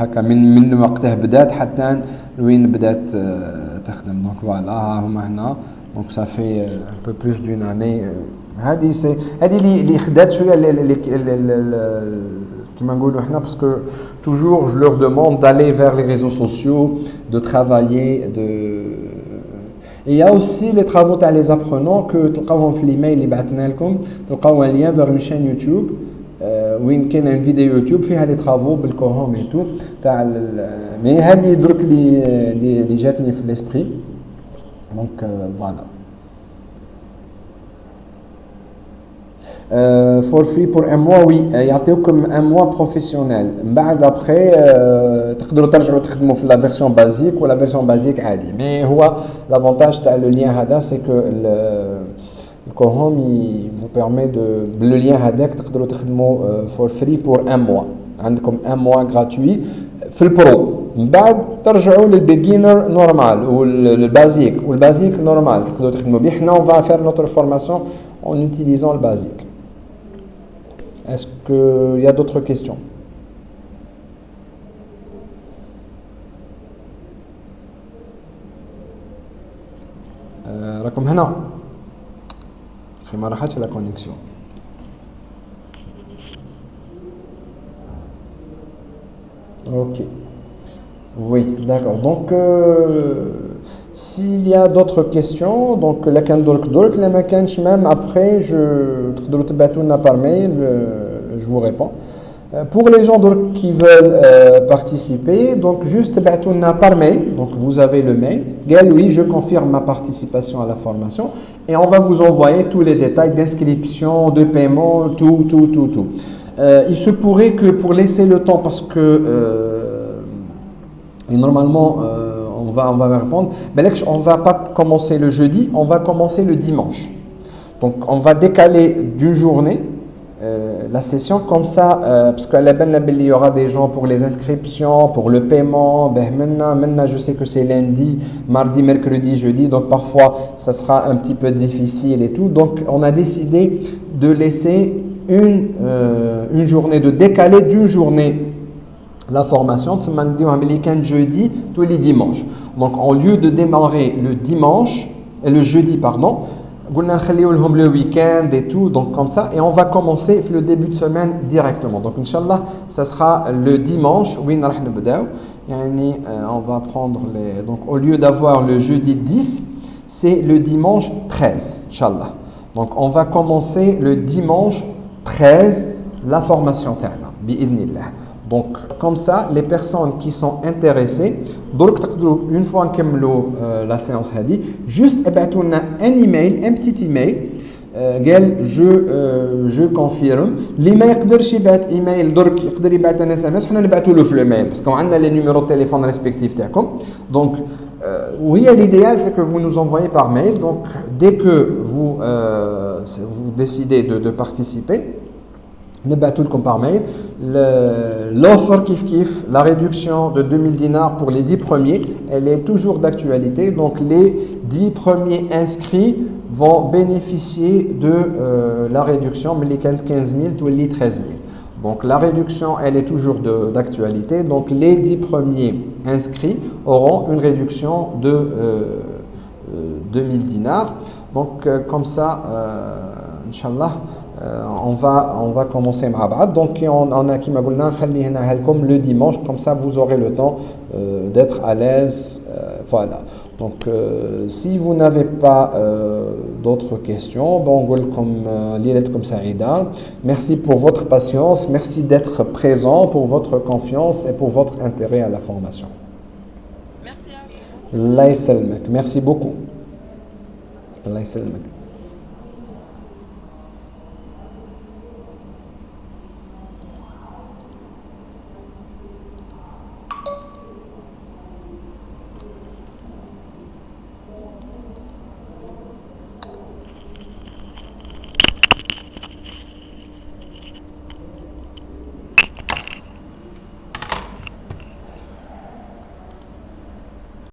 donc voilà. Donc ça fait un peu plus d'une année. Parce que toujours je leur demande d'aller vers les réseaux sociaux, de travailler, Et il y a aussi les travaux تاع les apprenants que تلقاوهم في l'email اللي بعثنا لكم. تلقاو un lien vers une chaîne YouTube وين كاين une vidéo YouTube فيها les travaux بالكوهوم et tout تاع mais هذه درك اللي جاتني في l'esprit. Donc voilà. For free pour un mois, oui. يعطيوكم un mois professionnel. بعد après تقدروا ترجعوا تخدموا في la version basique ou la version basique عادي. Mais هو l'avantage تاع le lien هذا c'est que le Kohom il vous permet le lien هذاك تقدروا تخدموا for free pour un mois. عندكم un mois gratuit في البرو. من بعد ترجعوا للبيجينر نورمال والبازيك نورمال تقدروا تخدموا به. حنا on va faire notre formation en utilisant le basique. Est-ce qu'il y a d'autres questions? راكم هنا ما راحتش la connexion. Ok. Oui, d'accord. Donc, s'il y a d'autres questions, donc la même après, je par mail, je vous réponds. Pour les gens donc, qui veulent participer, donc juste بعتولنا par mail, donc vous avez le mail, قال oui, je confirme ma participation à la formation et on va vous envoyer tous les détails d'inscription, de paiement, tout. Il se pourrait que pour laisser le temps, parce que et normalement on va répondre, mais on ne va pas commencer le jeudi, on va commencer le dimanche. Donc on va décaler d'une journée la session comme ça, parce qu'il y aura des gens pour les inscriptions, pour le paiement. Maintenant, je sais que c'est lundi, mardi, mercredi, jeudi, donc parfois ça sera un petit peu difficile et tout. Donc on a décidé de laisser une journée, de décaler d'une journée la formation, jeudi, tous les dimanches. Donc au lieu de démarrer le jeudi, pardon, le week-end et tout, donc comme ça, et on va commencer le début de semaine directement. Donc Inch'Allah, ça sera le dimanche, on va prendre donc au lieu d'avoir le jeudi 10, c'est le dimanche 13, Inch'Allah. Donc on va commencer le dimanche 13 la formation تاعنا بإذن. Donc, comme ça, les personnes qui sont intéressées, une fois que la séance a dit, juste un email, un petit email, je confirme. L'email يقدرش يبعت email درك يقدر يبعت un SMS حنا نبعثوا له في le parce qu'on a les numéros de téléphone respectifs تاعكم. Donc oui, l'idéal c'est que vous nous envoyez par mail. Donc dès que vous décidez de participer, نبعثوا par mail l'offre kif, la réduction de 2000 dinars pour les 10 premiers, elle est toujours d'actualité. Donc les 10 premiers inscrits vont bénéficier de la réduction mais les 15 000 ou les 13 000. Donc la réduction elle est toujours d'actualité. Donc les 10 premiers inscrits auront une réduction de 2000 dinars. Donc comme ça, Inch'Allah, on va commencer مع بعض. Donc on a كما قلنا نخليه لكم le dimanche, comme ça vous aurez le temps d'être à l'aise. Voilà. Donc si vous n'avez pas d'autres questions, bon, comme Saïda, merci pour votre patience, merci d'être présent, pour votre confiance et pour votre intérêt à la formation. Merci à vous. Allah يسلمك. Merci beaucoup. Allah يسلمك.